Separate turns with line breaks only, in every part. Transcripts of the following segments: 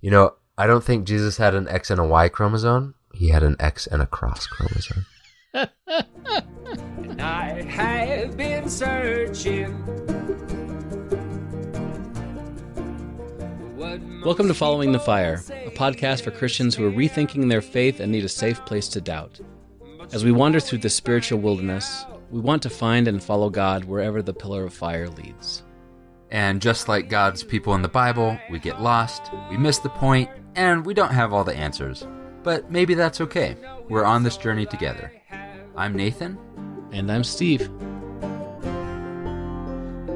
I don't think Jesus had an X and a Y chromosome. He had an X and a cross chromosome.
And I have been searching.
Welcome to Following the Fire, a podcast for Christians who are rethinking their faith and need a safe place to doubt. As we wander through the spiritual wilderness, we want to find and follow God wherever the pillar of fire leads.
And just like God's people in the Bible, we get lost, we miss the point, and we don't have all the answers. But maybe that's okay. We're on this journey together. I'm Nathan.
And I'm Steve.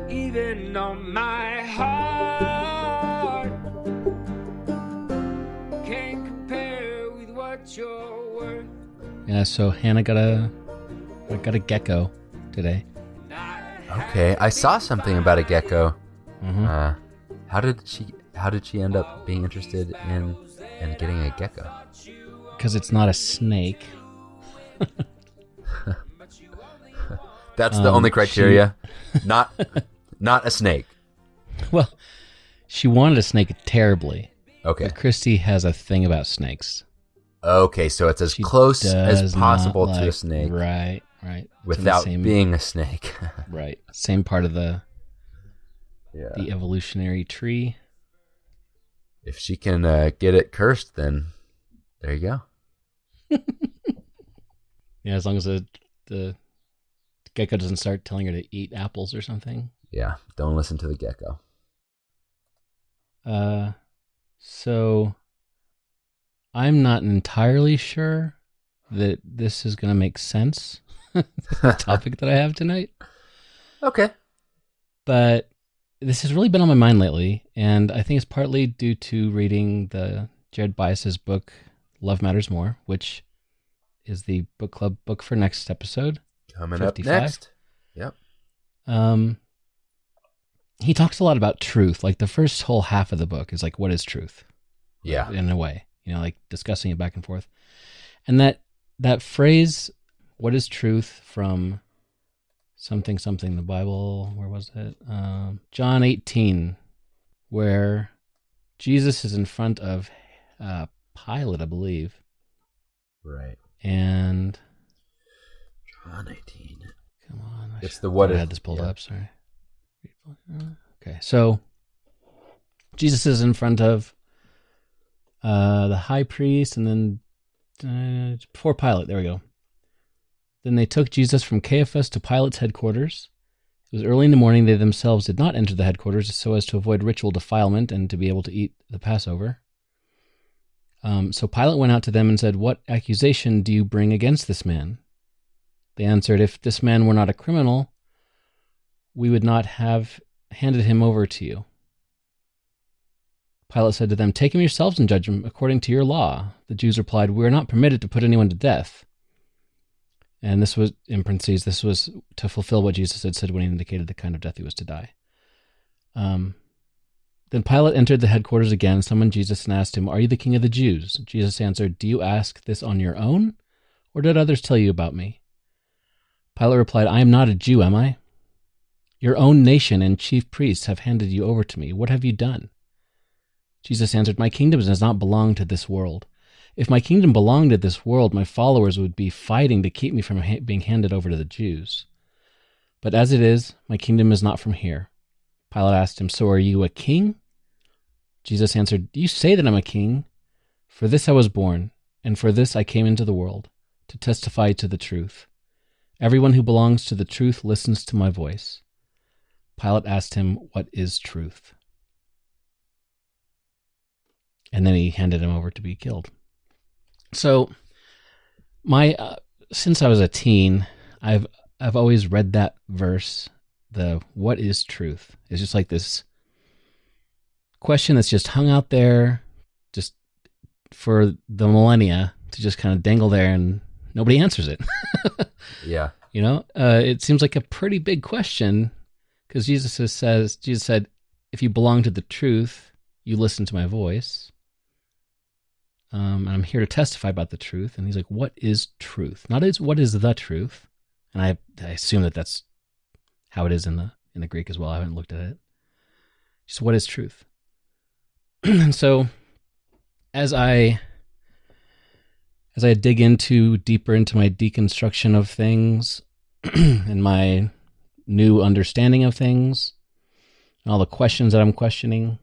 Even on my heart can't compare with what you're worth.
Yeah, so Hannah got a gecko today.
Okay, I saw something about a gecko.
Mm-hmm.
How did she end up being interested in getting a gecko?
Because it's not a snake.
That's the only criteria. Not a snake.
Well, she wanted a snake terribly.
Okay.
But Kristi has a thing about snakes.
Okay, so it's as
She
close as
does
possible
not
to a
like-
snake.
Right. It's in the
Without
same-
being a snake.
Right. Same part of the
Yeah.
evolutionary tree.
If she can get it cursed, then there you go.
Yeah, as long as the gecko doesn't start telling her to eat apples or something.
Yeah, don't listen to the gecko.
So I'm not entirely sure that this is going to make sense, the topic that I have tonight.
Okay.
But this has really been on my mind lately, and I think it's partly due to reading the Jared Bias's book, Love Matters More, which is the book club book for next episode.
Coming
55.
up next. Yep.
He talks a lot about truth. Like the first whole half of the book is like, what is truth?
Yeah.
In a way, like discussing it back and forth. And that phrase, what is truth, from something, the Bible, where was it? John 18, where Jesus is in front of Pilate, I believe.
Right.
And
John 18.
come on.
It's the what
I
if.
had this pulled
Yeah.
up, sorry. Okay, so Jesus is in front of the high priest, and then before Pilate, there we go. Then they took Jesus from Caiaphas to Pilate's headquarters. It was early in the morning. They themselves did not enter the headquarters so as to avoid ritual defilement and to be able to eat the Passover. So Pilate went out to them and said, "What accusation do you bring against this man?" They answered, "If this man were not a criminal, we would not have handed him over to you." Pilate said to them, "Take him yourselves and judge him according to your law." The Jews replied, "We are not permitted to put anyone to death." And this was, in parentheses, this was to fulfill what Jesus had said when he indicated the kind of death he was to die. Then Pilate entered the headquarters again, summoned Jesus, and asked him, "Are you the king of the Jews?" Jesus answered, "Do you ask this on your own, or did others tell you about me?" Pilate replied, "I am not a Jew, am I? Your own nation and chief priests have handed you over to me. What have you done?" Jesus answered, "My kingdom does not belong to this world. If my kingdom belonged to this world, my followers would be fighting to keep me from being handed over to the Jews. But as it is, my kingdom is not from here." Pilate asked him, "So are you a king?" Jesus answered, "You say that I'm a king. For this I was born, and for this I came into the world, to testify to the truth. Everyone who belongs to the truth listens to my voice." Pilate asked him, "What is truth?" And then he handed him over to be killed. So, since I was a teen, I've always read that verse, the "what is truth?" It's just like this question that's just hung out there, just for the millennia to just kind of dangle there, and nobody answers it.
Yeah.
It seems like a pretty big question, because Jesus said, "If you belong to the truth, you listen to my voice. And I'm here to testify about the truth." And he's like, "What is truth?" Not what is the truth. And I assume that that's how it is in the Greek as well. I haven't looked at it. Just what is truth? And so as I dig deeper into my deconstruction of things and my new understanding of things, and all the questions that I'm questioning,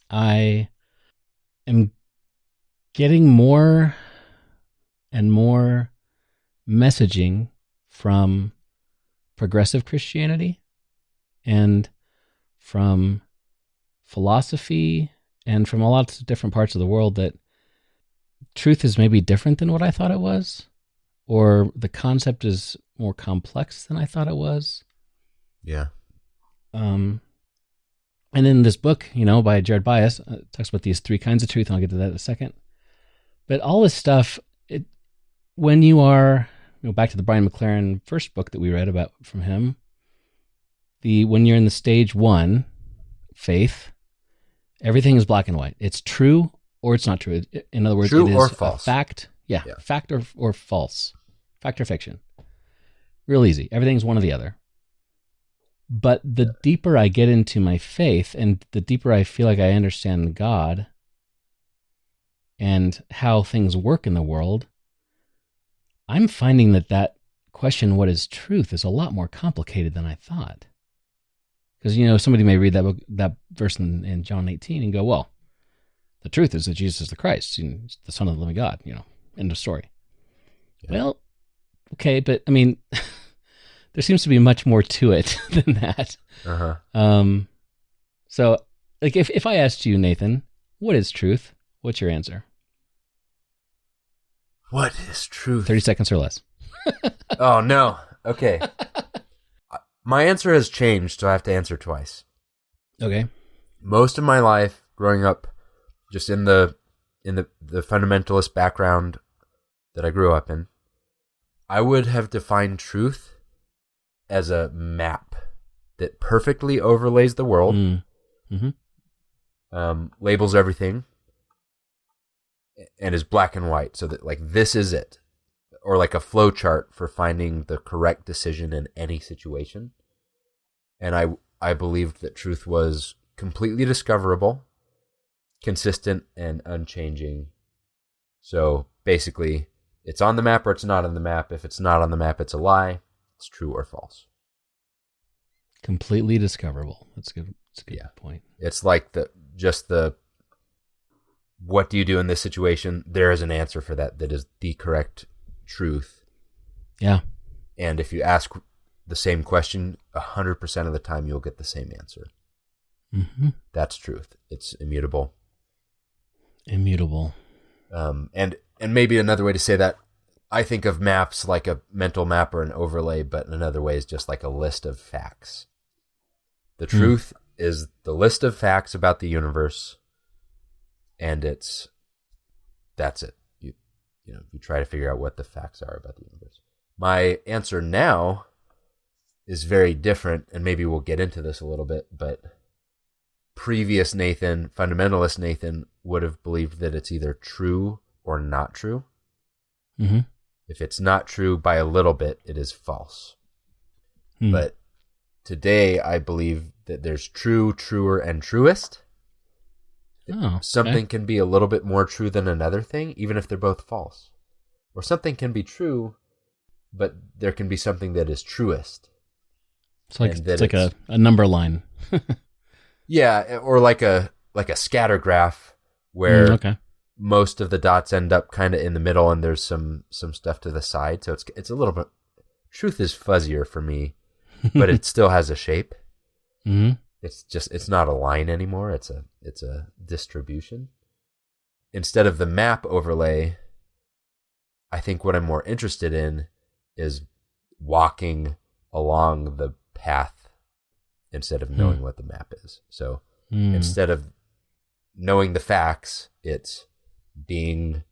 I am getting more and more messaging from progressive Christianity and from philosophy and from a lot of different parts of the world that truth is maybe different than what I thought it was, or the concept is more complex than I thought it was.
Yeah.
And in this book, by Jared Bias, it talks about these 3 kinds of truth, and I'll get to that in a second. But all this stuff, when you are, back to the Brian McLaren first book that we read about from him, when you're in the stage 1, faith, everything is black and white. It's true or it's not true. In other words,
true
it is
or false.
A fact. Yeah, fact or false. Fact or fiction. Real easy. Everything's one or the other. But the deeper I get into my faith and the deeper I feel like I understand God and how things work in the world, I'm finding that question, what is truth, is a lot more complicated than I thought. Because, somebody may read that verse in John 18 and go, well, the truth is that Jesus is the Christ, the Son of the living God, end of story. Yeah. Well, okay, but I mean, there seems to be much more to it than that.
Uh-huh.
So, like, if I asked you, Nathan, what is truth? What's your answer?
What is truth?
30 seconds or less.
Oh, no. Okay. My answer has changed, so I have to answer twice.
Okay.
Most of my life, growing up, just in the fundamentalist background that I grew up in, I would have defined truth as a map that perfectly overlays the world, labels everything, and is black and white, so that, like, this is it. Or like a flow chart for finding the correct decision in any situation. And I believed that truth was completely discoverable, consistent, and unchanging. So basically, it's on the map or it's not on the map. If it's not on the map, it's a lie. It's true or false.
Completely discoverable. That's a good point.
It's like what do you do in this situation? There is an answer for that is the correct truth.
Yeah.
And if you ask the same question, 100% of the time you'll get the same answer.
Mm-hmm.
That's truth. It's immutable.
Immutable.
And maybe another way to say that, I think of maps like a mental map or an overlay, but another way is just like a list of facts. The truth is the list of facts about the universe, and that's it. You try to figure out what the facts are about the universe. My answer now is very different, and maybe we'll get into this a little bit, but previous Nathan, fundamentalist Nathan, would have believed that it's either true or not true.
Mm-hmm.
If it's not true by a little bit, it is false. But today, I believe that there's true, truer, and truest. Something can be a little bit more true than another thing, even if they're both false. Or something can be true, but there can be something that is truest.
It's like a number line.
Yeah, or like a scatter graph where most of the dots end up kind of in the middle, and there's some stuff to the side. So it's a little bit. Truth is fuzzier for me, but it still has a shape.
Mm-hmm.
It's not a line anymore. It's a distribution. Instead of the map overlay, I think what I'm more interested in is walking along the path instead of knowing what the map is. So instead of knowing the facts, it's being,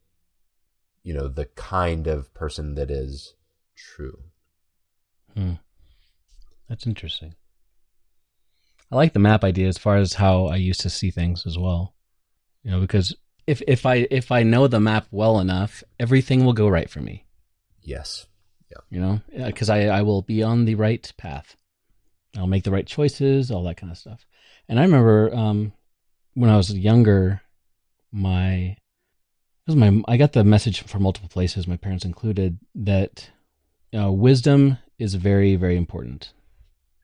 the kind of person that is true.
That's interesting. I like the map idea as far as how I used to see things as well. Because if I know the map well enough, everything will go right for me.
Yes. Yeah.
Because I will be on the right path. I'll make the right choices, all that kind of stuff. And I remember when I was younger, I got the message from multiple places, my parents included, that wisdom is very, very important.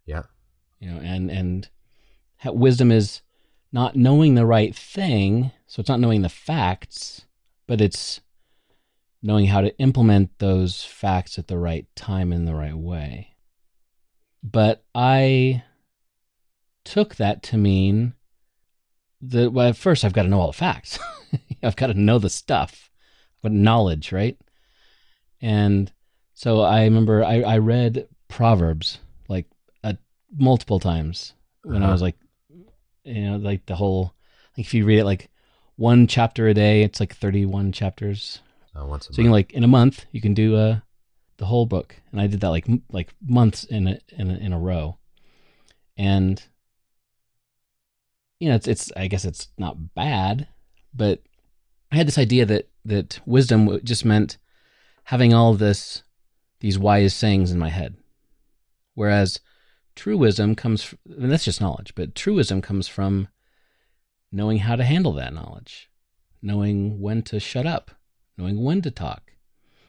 Yeah.
And wisdom is not knowing the right thing, so it's not knowing the facts, but it's knowing how to implement those facts at the right time in the right way. But I took that to mean that, well, at first I've got to know all the facts. I've got to know the stuff, but knowledge, right? And so I remember I read Proverbs like multiple times when I was like, like the whole, like if you read it like one chapter a day, it's like 31 chapters.
Once a
so you can like in a month you can do the whole book, and I did that like months in a row, and it's I guess it's not bad, but I had this idea that wisdom just meant having all these wise sayings in my head, whereas true wisdom comes and that's just knowledge, but true wisdom comes from knowing how to handle that knowledge, knowing when to shut up, knowing when to talk,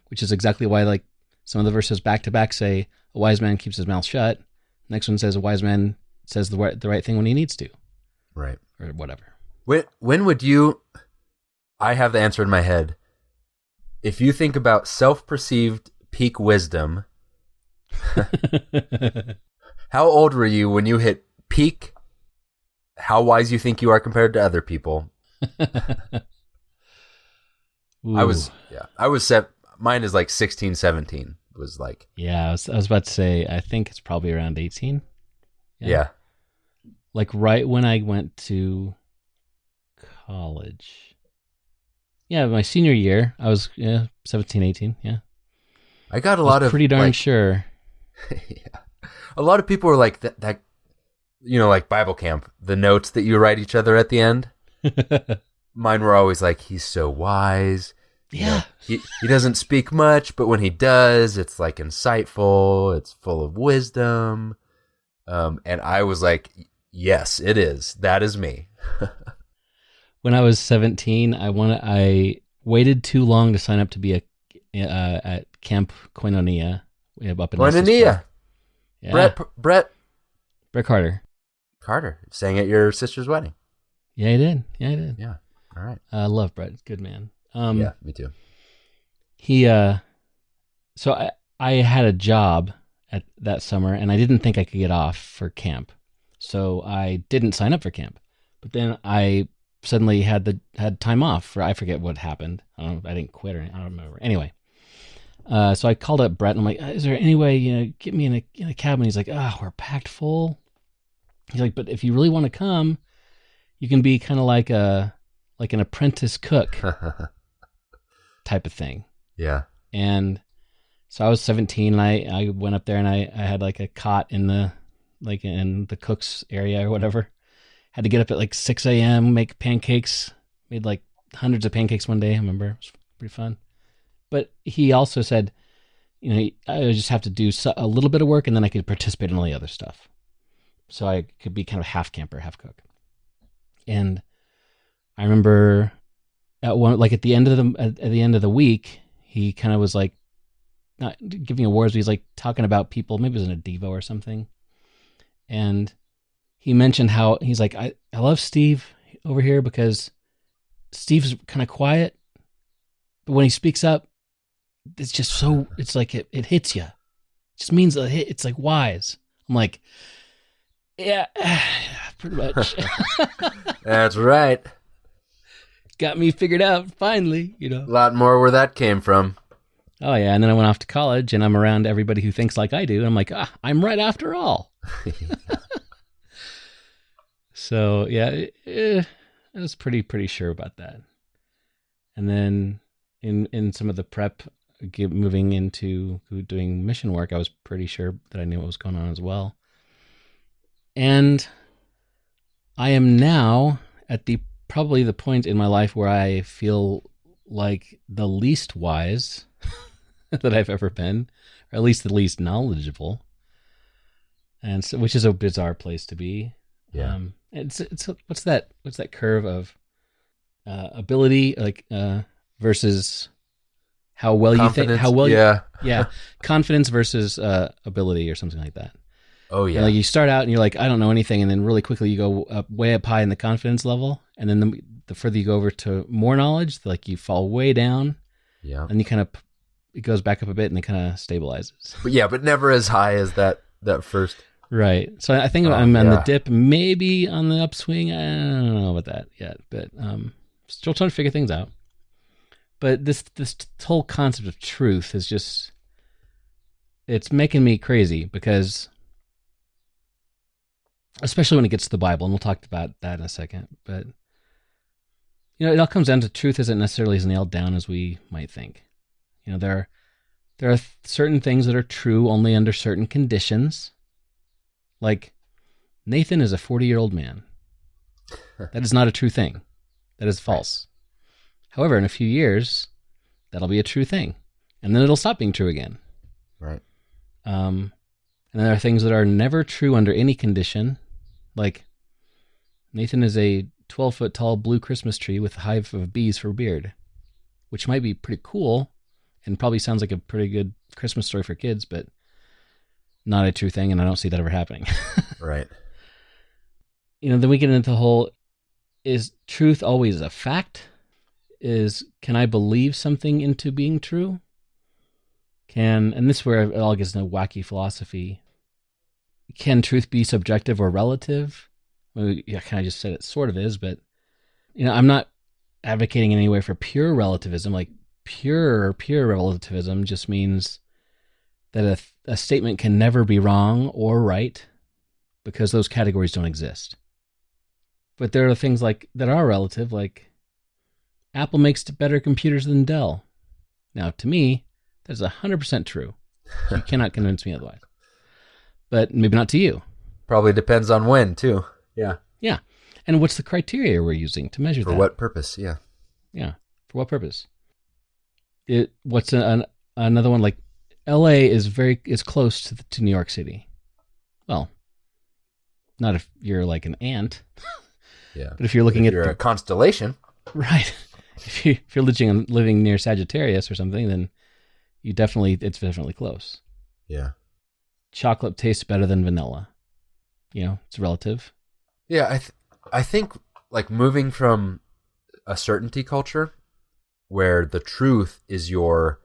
which is exactly why like some of the verses back to back say a wise man keeps his mouth shut. Next one says a wise man says the right thing when he needs to.
Right.
Or whatever.
When would you, I have the answer in my head. If you think about self-perceived peak wisdom, how old were you when you hit peak, how wise you think you are compared to other people? Mine is like 16, 17 was like.
Yeah, I was about to say, I think it's probably around 18.
Yeah.
Like right when I went to college. Yeah, my senior year, I was 17, 18, yeah.
I got a lot of...
pretty darn sure.
Yeah. A lot of people were like, that, like Bible camp, the notes that you write each other at the end. Mine were always like, he's so wise.
Yeah.
He doesn't speak much, but when he does, it's like insightful. It's full of wisdom. And I was like, yes, it is. That is me.
When I was 17, I waited too long to sign up to be at Camp Koinonia up in
Koinonia.
Yeah.
Brett
Carter.
Sang at your sister's wedding.
Yeah, he did.
Yeah. All right.
I love Brett. Good man.
Yeah, me too.
He, so I had a job at that summer, and I didn't think I could get off for camp, so I didn't sign up for camp. But then I suddenly had time off for, I forget what happened. I didn't quit or anything. I don't remember. Anyway, so I called up Brett and I'm like, is there any way, get me in a cabin? He's like, we're packed full. He's like, but if you really want to come, you can be kind of like an apprentice cook type of thing.
Yeah.
And so I was 17 and I went up there and I had like a cot in the cook's area or whatever. Had to get up at like 6 a.m., make pancakes, made like hundreds of pancakes one day. I remember it was pretty fun. But he also said, I would just have to do a little bit of work and then I could participate in all the other stuff. So I could be kind of half camper, half cook. And I remember at the end of the week, he kind of was like, not giving awards, but he's like talking about people, maybe it was in a Devo or something. And he mentioned how he's like, I love Steve over here because Steve's kind of quiet, but when he speaks up, it's just so, it's like it hits you. It just means it's like wise. I'm like, yeah, pretty much.
That's right.
Got me figured out finally,
A lot more where that came from.
Oh yeah, and then I went off to college and I'm around everybody who thinks like I do. And I'm like, I'm right after all. So yeah, I was pretty sure about that. And then in some of the prep, moving into doing mission work, I was pretty sure that I knew what was going on as well. And I am now at probably the point in my life where I feel like the least wise that I've ever been, or at least the least knowledgeable. And so, which is a bizarre place to be.
Yeah.
It's what's that curve of ability, like versus how well you think,
Confidence,
how well,
yeah.
confidence versus ability or something like that.
Oh yeah.
And, like, you start out and you're like, I don't know anything, and then really quickly you go way up high in the confidence level, and then the further you go over to more knowledge, like you fall way down,
Yeah.
and you kind of it goes back up a bit and it kind of stabilizes.
But never as high as that first.
Right. So I think I'm on the dip, maybe on the upswing. I don't know about that yet, but still trying to figure things out. But this whole concept of truth is just, it's making me crazy, because especially when it gets to the Bible, and we'll talk about that in a second, but it all comes down to truth isn't necessarily as nailed down as we might think. There are certain things that are true only under certain conditions. Like, Nathan is a 40-year-old man. That is not a true thing. That is false. Right. However, in a few years, that'll be a true thing. And then it'll stop being true again.
Right.
And there are things that are never true under any condition. Like, Nathan is a 12-foot tall blue Christmas tree with a hive of bees for a beard, which might be pretty cool and probably sounds like a pretty good Christmas story for kids, but not a true thing, and I don't see that ever happening.
Right.
Then we get into the whole, is truth always a fact? Can I believe something into being true? And this is where it all gets into wacky philosophy. Can truth be subjective or relative? Well, I kind of just said it sort of is, but I'm not advocating in any way for pure relativism. Like, pure relativism just means that a statement can never be wrong or right, because those categories don't exist. But there are things that are relative, like Apple makes better computers than Dell. Now, to me, that's 100% true. You cannot convince me otherwise. But maybe not to you.
Probably depends on when, too. Yeah.
Yeah. And what's the criteria we're using to measure that?
For what purpose? Yeah.
Yeah. For what purpose? What's another one? Like, LA is close to New York City. Well, not if you're like an ant.
Yeah.
But if you're looking
a constellation.
Right. If you're living near Sagittarius or something, then it's definitely close.
Yeah.
Chocolate tastes better than vanilla. It's relative.
Yeah, I think, like, moving from a certainty culture where the truth is your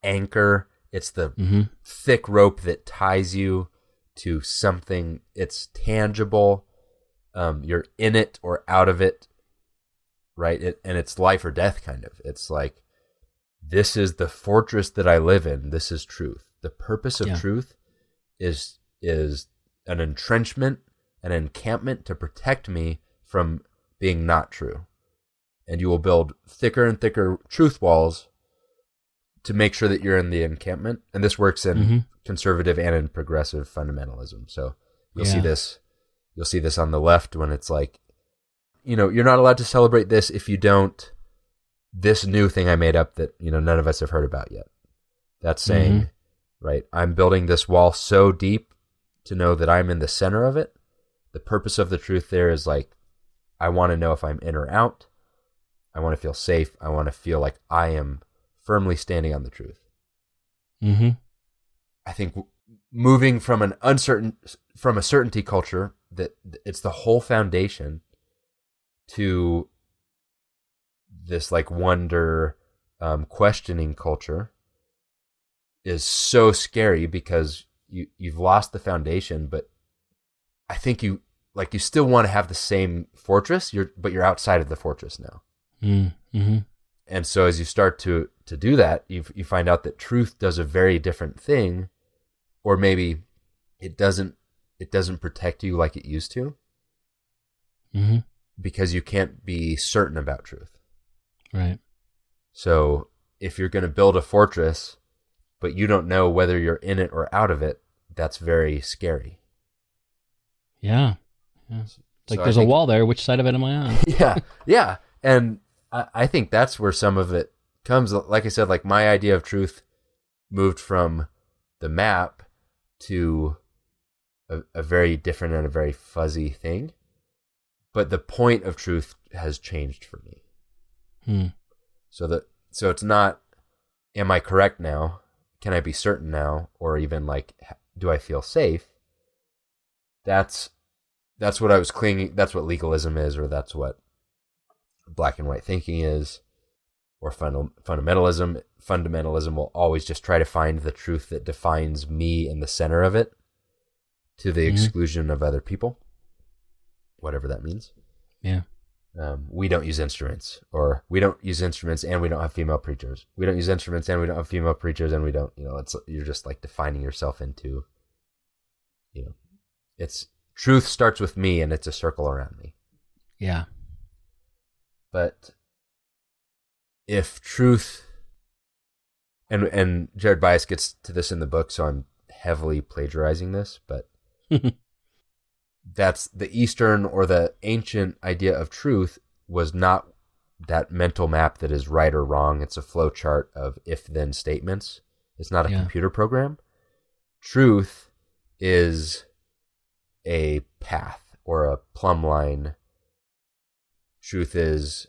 anchor, it's the thick rope that ties you to something, it's tangible, you're in it or out of it, right? And it's life or death, kind of. It's like, this is the fortress that I live in, this is truth. The purpose of truth is an entrenchment, an encampment to protect me from being not true. And you will build thicker and thicker truth walls to make sure that you're in the encampment. And this works in conservative and in progressive fundamentalism. So you'll see this on the left when it's like, you're not allowed to celebrate this if you don't, this new thing I made up that, none of us have heard about yet. That's saying, right, I'm building this wall so deep to know that I'm in the center of it. The purpose of the truth there is like, I want to know if I'm in or out. I want to feel safe. I want to feel like I am firmly standing on the truth.
Mm-hmm.
I think moving from a certainty culture that it's the whole foundation to this like wonder, questioning culture is so scary, because you've lost the foundation, but I think you still want to have the same fortress, but you're outside of the fortress now.
Mm-hmm.
And so as you start to do that, you find out that truth does a very different thing, or maybe it doesn't protect you like it used to, because you can't be certain about truth.
Right.
So if you're going to build a fortress, but you don't know whether you're in it or out of it, that's very scary.
Yeah. Like, so there's a wall there. Which side of it am I on?
Yeah. And I think that's where some of it comes. Like I said, like, my idea of truth moved from the map to a very different and a very fuzzy thing. But the point of truth has changed for me. So it's not, am I correct now? Can I be certain now? Or even like, do I feel safe? That's what I was clinging. That's what legalism is, or that's what black and white thinking is, or fundamentalism. Fundamentalism will always just try to find the truth that defines me in the center of it, to the exclusion of other people, whatever that means.
Yeah.
We don't use instruments, or we don't use instruments and we don't have female preachers. We don't use instruments and we don't have female preachers, and we don't, you're just like defining yourself into, it's truth starts with me and it's a circle around me.
Yeah.
But if truth, and Jared Bias gets to this in the book, so I'm heavily plagiarizing this, but that's the Eastern or the ancient idea of truth was not that mental map that is right or wrong. It's a flow chart of if-then statements. It's not a computer program. Truth is a path or a plumb line. Truth is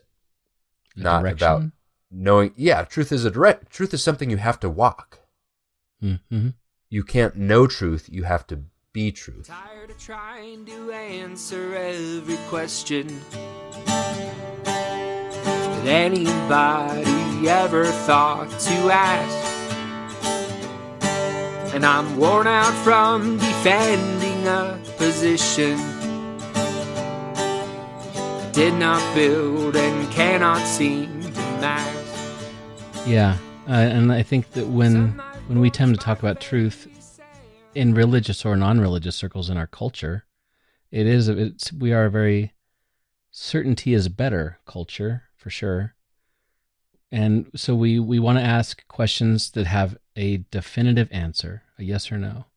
not about knowing. Yeah, truth is truth is something you have to walk.
Mm-hmm.
You can't know truth. You have to be truth.
Tired of trying to answer every question that anybody ever thought to ask. And I'm worn out from defending a position I did not build and cannot seem to master.
Yeah, and I think that when we tend to talk about truth in religious or non-religious circles in our culture, we are a very certainty is better culture, for sure. And so we want to ask questions that have a definitive answer, a yes or no.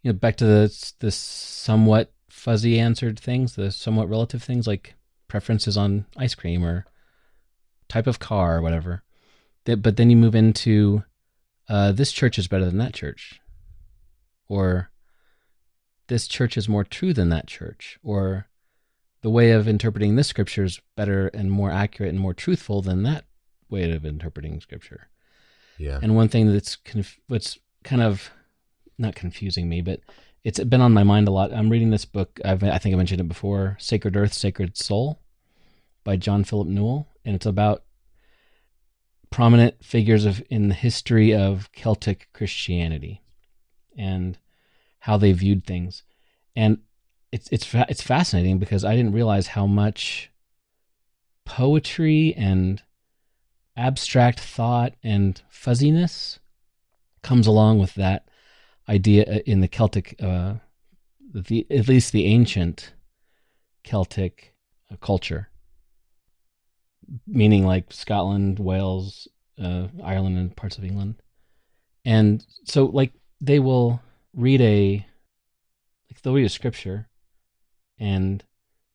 Back to the somewhat fuzzy answered things, the somewhat relative things like preferences on ice cream or type of car or whatever. But then you move into this church is better than that church. Or this church is more true than that church. Or the way of interpreting this scripture is better and more accurate and more truthful than that way of interpreting scripture.
Yeah.
And one thing what's kind of not confusing me, but it's been on my mind a lot. I'm reading this book. I think I mentioned it before, Sacred Earth, Sacred Soul by John Philip Newell. And it's about prominent figures in the history of Celtic Christianity and how they viewed things. And it's fascinating because I didn't realize how much poetry and abstract thought and fuzziness comes along with that idea in the Celtic, at least the ancient Celtic culture, meaning like Scotland, Wales, Ireland, and parts of England. And so like they will they'll read a scripture and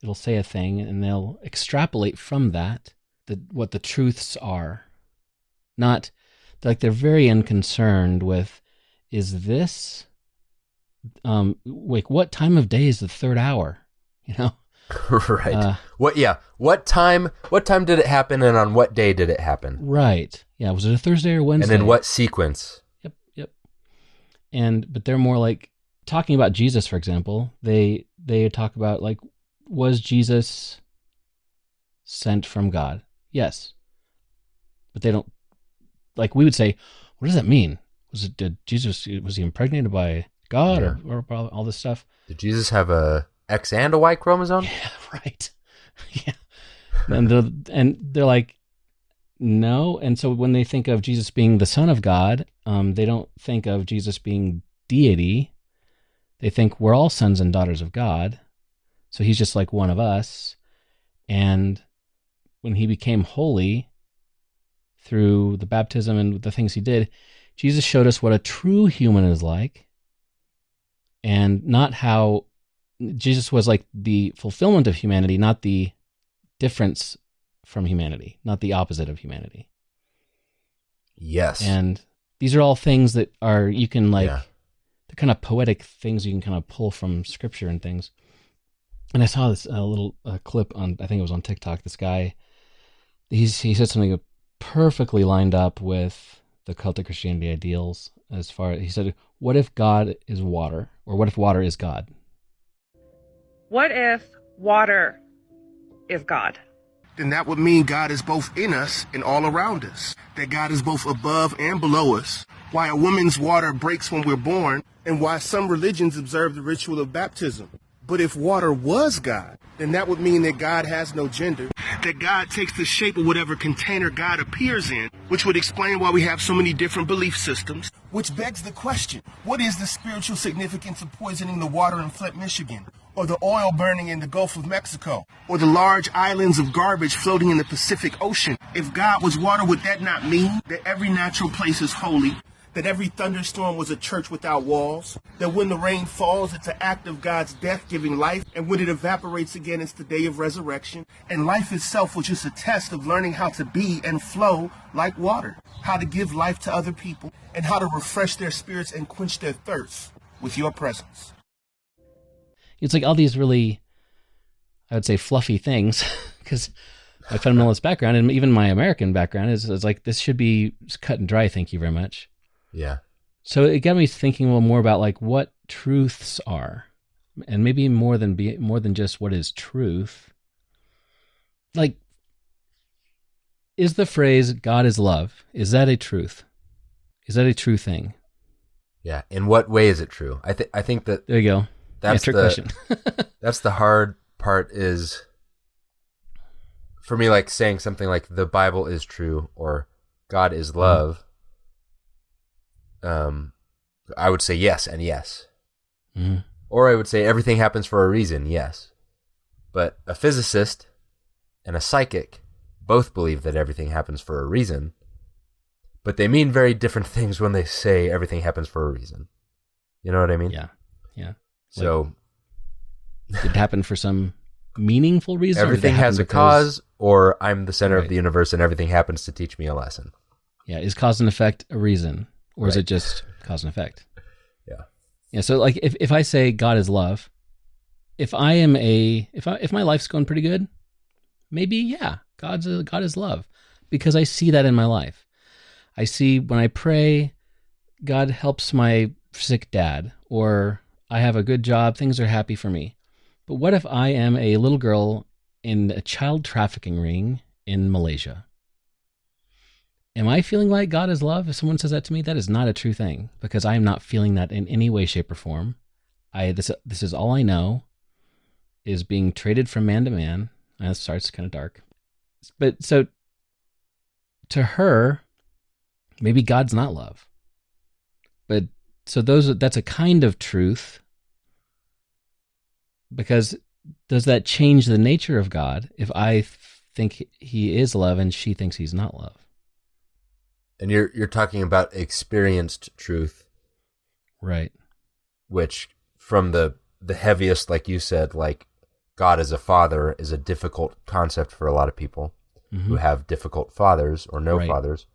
it'll say a thing and they'll extrapolate from that what the truths are. Not like they're very unconcerned with, is this like what time of day is the third hour?
Right. What time did it happen and on what day did it happen?
Right. Yeah, was it a Thursday or Wednesday?
And in what sequence?
Yep. But they're more like talking about Jesus, for example. They talk about like, was Jesus sent from God? Yes. But they don't, like we would say, what does that mean? Was he impregnated by God or all this stuff?
Did Jesus have a X and a Y chromosome?
Yeah, right. Yeah. And they're like, no. And so when they think of Jesus being the Son of God, they don't think of Jesus being deity. They think we're all sons and daughters of God. So he's just like one of us. And when he became holy through the baptism and the things he did, Jesus showed us what a true human is like, and not how Jesus was like the fulfillment of humanity, not the difference from humanity, not the opposite of humanity.
Yes.
And these are all things that are, you can like, they're kind of poetic things you can kind of pull from scripture and things. And I saw this little clip on, I think it was on TikTok. This guy he said something perfectly lined up with the cult of Christianity ideals. As far as he said, what if God is water, or what if water is God?
What if water is God?
Then that would mean God is both in us and all around us. That God is both above and below us. Why a woman's water breaks when we're born, and why some religions observe the ritual of baptism. But if water was God, then that would mean that God has no gender, that God takes the shape of whatever container God appears in, which would explain why we have so many different belief systems. Which begs the question, what is the spiritual significance of poisoning the water in Flint, Michigan? Or the oil burning in the Gulf of Mexico? Or the large islands of garbage floating in the Pacific Ocean? If God was water, would that not mean that every natural place is holy? That every thunderstorm was a church without walls? That when the rain falls, it's an act of God's death giving life, and when it evaporates again, it's the day of resurrection? And life itself was just a test of learning how to be and flow like water, how to give life to other people, and how to refresh their spirits and quench their thirst with your presence.
It's like all these really, I would say, fluffy things, because my fundamentalist background and even my American background is like, this should be cut and dry, thank you very much.
Yeah.
So it got me thinking a little more about like what truths are, and maybe more than just what is truth. Like, is the phrase "God is love"? Is that a truth? Is that a true thing?
Yeah. In what way is it true? I think that
There you go.
that's
trick
the
question.
that's the hard part. Is for me, like saying something like the Bible is true or God is love. I would say yes and yes.
Mm-hmm.
Or I would say everything happens for a reason, yes. But a physicist and a psychic both believe that everything happens for a reason, but they mean very different things when they say everything happens for a reason. You know what I mean?
Yeah.
So
did it happen for some meaningful reason?
Everything has a cause, or I'm the center of the universe and everything happens to teach me a lesson.
Yeah. Is cause and effect a reason? Or is it just cause and effect? Yeah. So like if I say God is love, if my life's going pretty good, maybe God is love, because I see that in my life. I see when I pray, God helps my sick dad, or I have a good job, things are happy for me. But what if I am a little girl in a child trafficking ring in Malaysia? Am I feeling like God is love? If someone says that to me, that is not a true thing, because I am not feeling that in any way, shape, or form. This is all I know, is being traded from man to man. Sorry, it's kind of dark. But so to her, maybe God's not love. But so that's a kind of truth, because does that change the nature of God if I think he is love and she thinks he's not love?
And you're talking about experienced truth.
Right.
Which from the heaviest, like you said, like God as a father is a difficult concept for a lot of people who have difficult fathers or no fathers.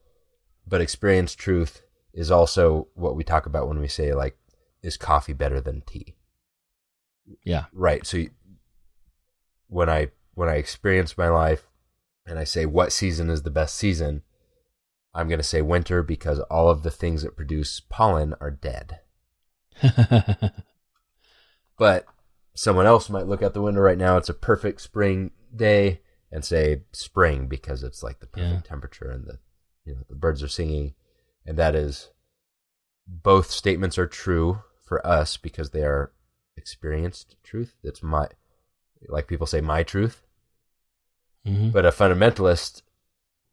But experienced truth is also what we talk about when we say, like, is coffee better than tea?
Yeah.
Right. So when I experience my life and I say what season is the best season, I'm going to say winter, because all of the things that produce pollen are dead. But someone else might look out the window right now, it's a perfect spring day, and say spring because it's like the perfect temperature and the birds are singing. And that is, both statements are true for us because they are experienced truth. It's like people say, my truth. Mm-hmm. But a fundamentalist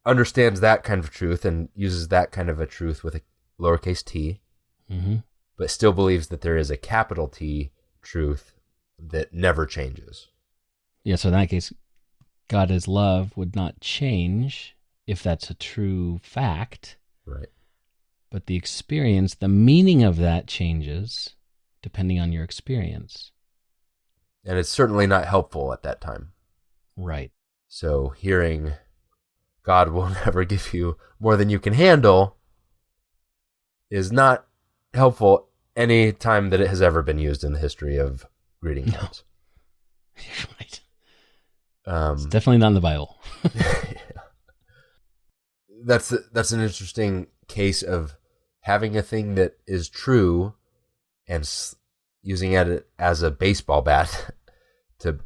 understands that kind of truth and uses that kind of a truth with a lowercase t, but still believes that there is a capital T truth that never changes.
Yeah, so in that case, God is love would not change if that's a true fact.
Right.
But the experience, the meaning of that changes depending on your experience.
And it's certainly not helpful at that time.
Right.
So hearing God will never give you more than you can handle is not helpful any time that it has ever been used in the history of greeting cards.
Right. It's definitely not in the Bible.
that's an interesting case of having a thing that is true and using it as a baseball bat to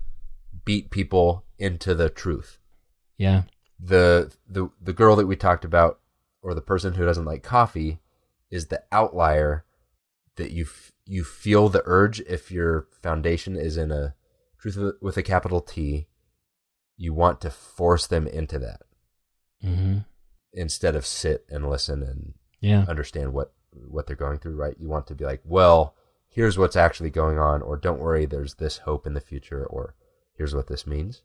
beat people into the truth.
Yeah.
The girl that we talked about, or the person who doesn't like coffee, is the outlier that you feel the urge, if your foundation is in a truth with a capital T, you want to force them into that.
Mm-hmm.
Instead of sit and listen and understand what they're going through, right? You want to be like, well, here's what's actually going on, or don't worry, there's this hope in the future, or here's what this means.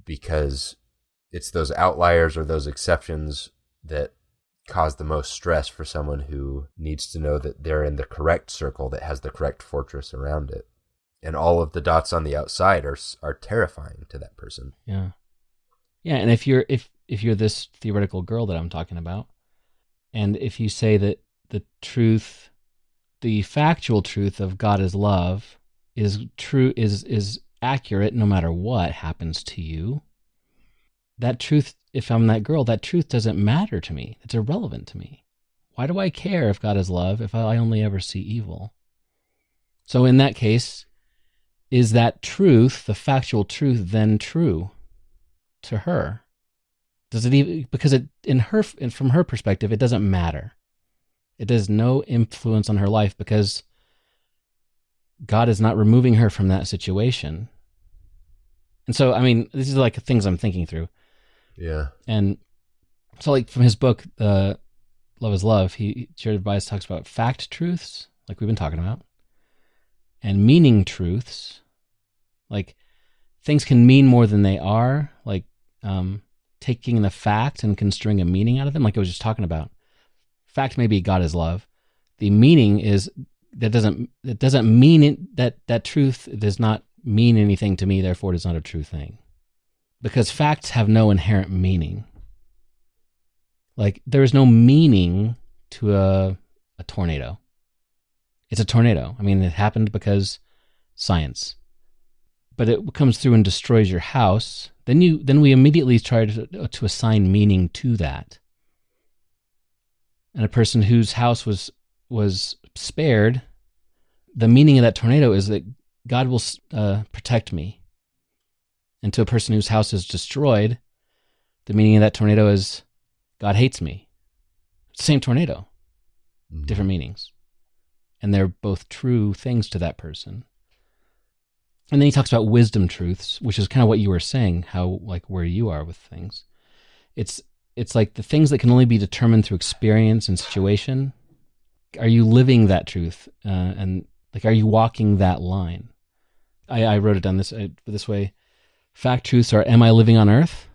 Because it's those outliers or those exceptions that cause the most stress for someone who needs to know that they're in the correct circle that has the correct fortress around it. And all of the dots on the outside are terrifying to that person.
Yeah. Yeah, and if you're this theoretical girl that I'm talking about, and if you say that the truth, the factual truth of God is love is true, is accurate no matter what happens to you, that truth, if I'm that girl, that truth doesn't matter to me. It's irrelevant to me. Why do I care if God is love if I only ever see evil? So in that case, is that truth, the factual truth, then true to her? Does it even, because from her perspective, it doesn't matter. It has no influence on her life because God is not removing her from that situation. And so, I mean, these are like things I'm thinking through.
Yeah.
And so, like, from his book, Love is Love, Jared Weiss talks about fact truths, like we've been talking about, and meaning truths, like things can mean more than they are, like taking the fact and construing a meaning out of them, like I was just talking about. Fact may be God is love. The meaning is that doesn't mean it, that truth does not mean anything to me, therefore it is not a true thing. Because facts have no inherent meaning. Like, there is no meaning to a tornado. It's a tornado. I mean, it happened because science. But it comes through and destroys your house. Then we immediately try to assign meaning to that. And a person whose house was spared, the meaning of that tornado is that God will protect me. And to a person whose house is destroyed, the meaning of that tornado is God hates me. Same tornado, different meanings. And they're both true things to that person. And then he talks about wisdom truths, which is kind of what you were saying, how, like, where you are with things. It's like the things that can only be determined through experience and situation. Are you living that truth? And like, are you walking that line? I wrote it down this way. Fact truths are, am I living on earth?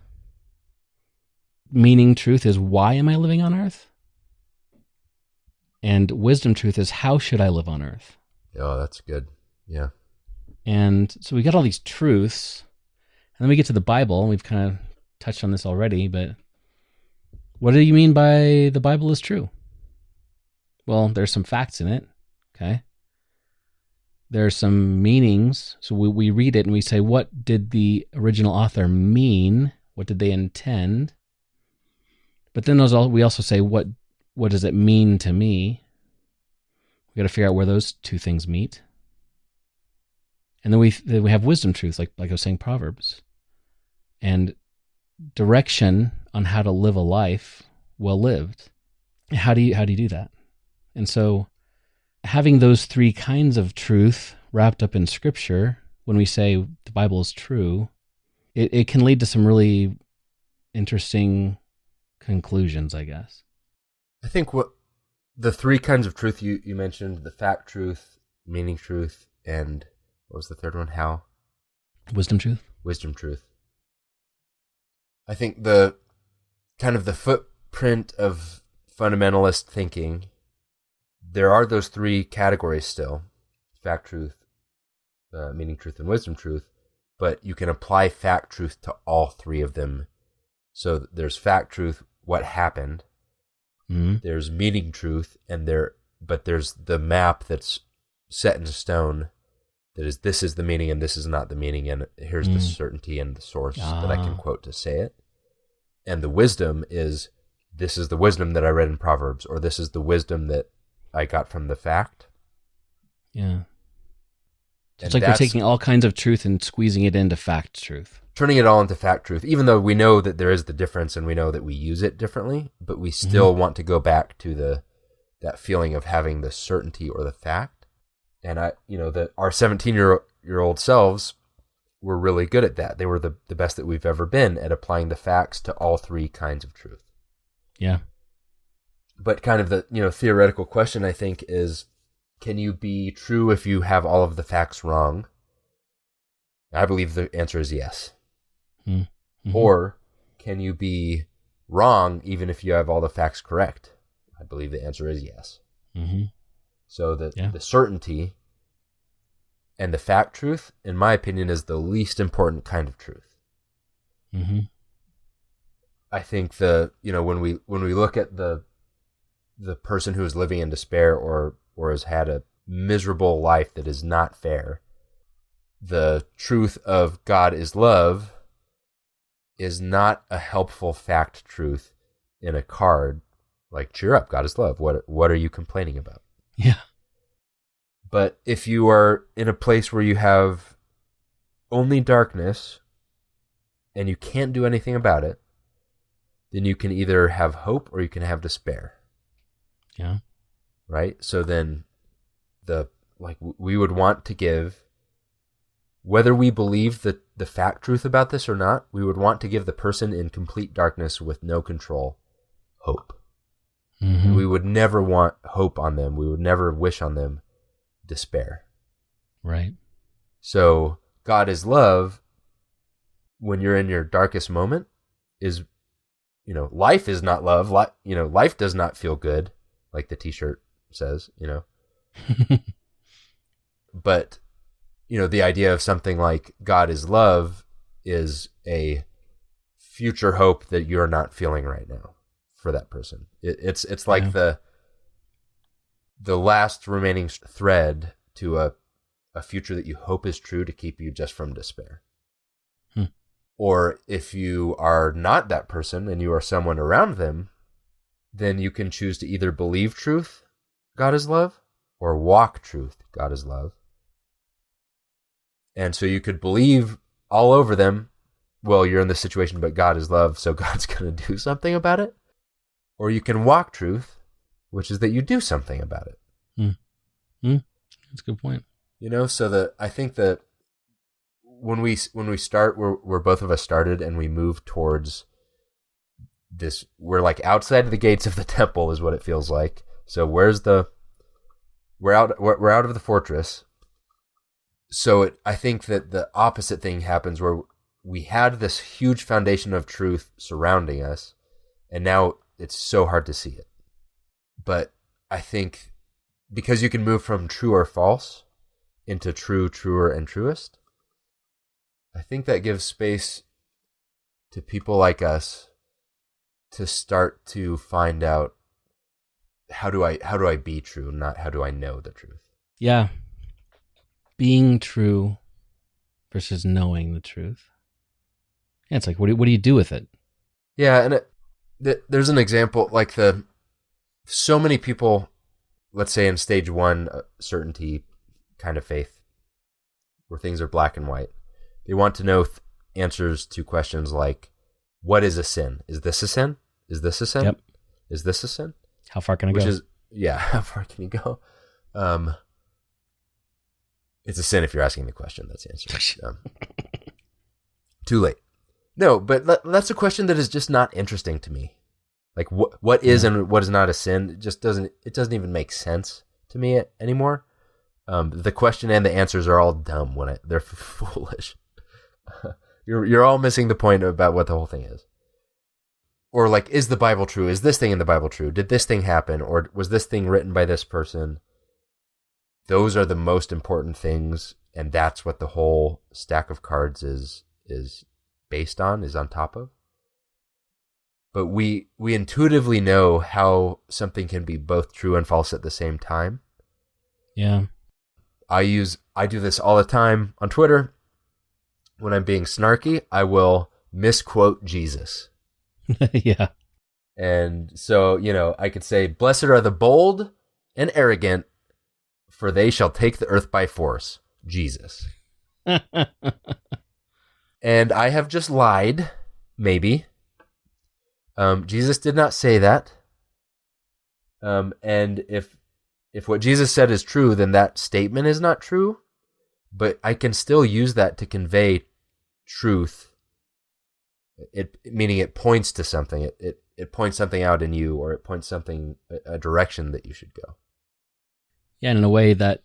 Meaning truth is, why am I living on earth? And wisdom truth is, how should I live on earth?
Oh, that's good. Yeah.
And so we got all these truths, and then we get to the Bible, and we've kind of touched on this already, but what do you mean by the Bible is true? Well, there's some facts in it, okay? There's some meanings. So we read it and we say, what did the original author mean? What did they intend? But then we also say, what does it mean to me? We got to figure out where those two things meet. And then we have wisdom truths, like I was saying, Proverbs, and direction on how to live a life well lived. How do you do that? And so, having those three kinds of truth wrapped up in Scripture, when we say the Bible is true, it can lead to some really interesting conclusions, I guess.
I think what the three kinds of truth you mentioned, the fact truth, meaning truth, and what was the third one? How?
Wisdom truth?
Wisdom truth. I think the kind of the footprint of fundamentalist thinking, there are those three categories still, fact truth, meaning truth, and wisdom truth, but you can apply fact truth to all three of them. So there's fact truth, what happened, there's meaning truth, but there's the map that's set in stone. This is the meaning and this is not the meaning, and here's the certainty and the source that I can quote to say it. And the wisdom is, this is the wisdom that I read in Proverbs, or this is the wisdom that I got from the fact.
Yeah.
And
It's like we're taking all kinds of truth and squeezing it into fact truth.
turning it all into fact truth, even though we know that there is the difference and we know that we use it differently, but we still want to go back to that feeling of having the certainty or the fact. And our 17-year-old selves were really good at that. They were the best that we've ever been at applying the facts to all three kinds of truth.
Yeah.
But kind of the theoretical question, I think, is, can you be true if you have all of the facts wrong? I believe the answer is yes. Mm-hmm. Or can you be wrong even if you have all the facts correct? I believe the answer is yes.
Mm-hmm.
So the certainty and the fact truth, in my opinion, is the least important kind of truth.
Mm-hmm.
I think when we look at the person who is living in despair or has had a miserable life that is not fair, the truth of God is love is not a helpful fact truth in a card like, cheer up, God is love. What are you complaining about?
Yeah.
But if you are in a place where you have only darkness and you can't do anything about it, then you can either have hope or you can have despair.
Yeah.
Right? So then we would want to give, whether we believe the fact truth about this or not, we would want to give the person in complete darkness with no control hope.
Mm-hmm.
We would never want hope on them. We would never wish on them despair.
Right.
So God is love, when you're in your darkest moment, is, life is not love. Life does not feel good, like the t-shirt says, But, the idea of something like God is love is a future hope that you're not feeling right now for that person. It's like the last remaining thread to a future that you hope is true to keep you just from despair. Or if you are not that person and you are someone around them, then you can choose to either believe truth, God is love, or walk truth, God is love. And so you could believe all over them, well, you're in this situation, but God is love, so God's going to do something about it. Or you can walk truth, which is that you do something about it.
That's a good point.
So I think that when we start, where both of us started, and we move towards this, we're like outside of the gates of the temple, is what it feels like. So we're out of the fortress. So I think that the opposite thing happens, where we had this huge foundation of truth surrounding us, and now it's so hard to see it. But I think because you can move from true or false into true, truer, and truest, I think that gives space to people like us to start to find out, how do I be true, not how do I know the truth.
Yeah. Being true versus knowing the truth. Yeah, it's like, what do you do with it?
Yeah, and there's an example, like so many people, let's say in stage 1, certainty kind of faith, where things are black and white. They want to know answers to questions like, what is a sin? Is this a sin? Is this a sin?
Yep.
Is this a sin?
How far can I go?
How far can you go? It's a sin if you're asking the question. That's the answer. Too late. No, but that's a question that is just not interesting to me. Like what is and what is not a sin? It doesn't even make sense to me anymore. The question and the answers are all dumb they're foolish. You're all missing the point about what the whole thing is. Or like, is the Bible true? Is this thing in the Bible true? Did this thing happen? Or was this thing written by this person? Those are the most important things, and that's what the whole stack of cards is based on, is on top of. But we intuitively know how something can be both true and false at the same time.
Yeah.
I do this all the time on Twitter. When I'm being snarky, I will misquote Jesus.
Yeah.
And so, I could say, blessed are the bold and arrogant, for they shall take the earth by force. Jesus. And I have just lied, maybe. Jesus did not say that. And if what Jesus said is true, then that statement is not true. But I can still use that to convey truth. Meaning it points to something. It points something out in you, or it points a direction that you should go.
Yeah, and in a way that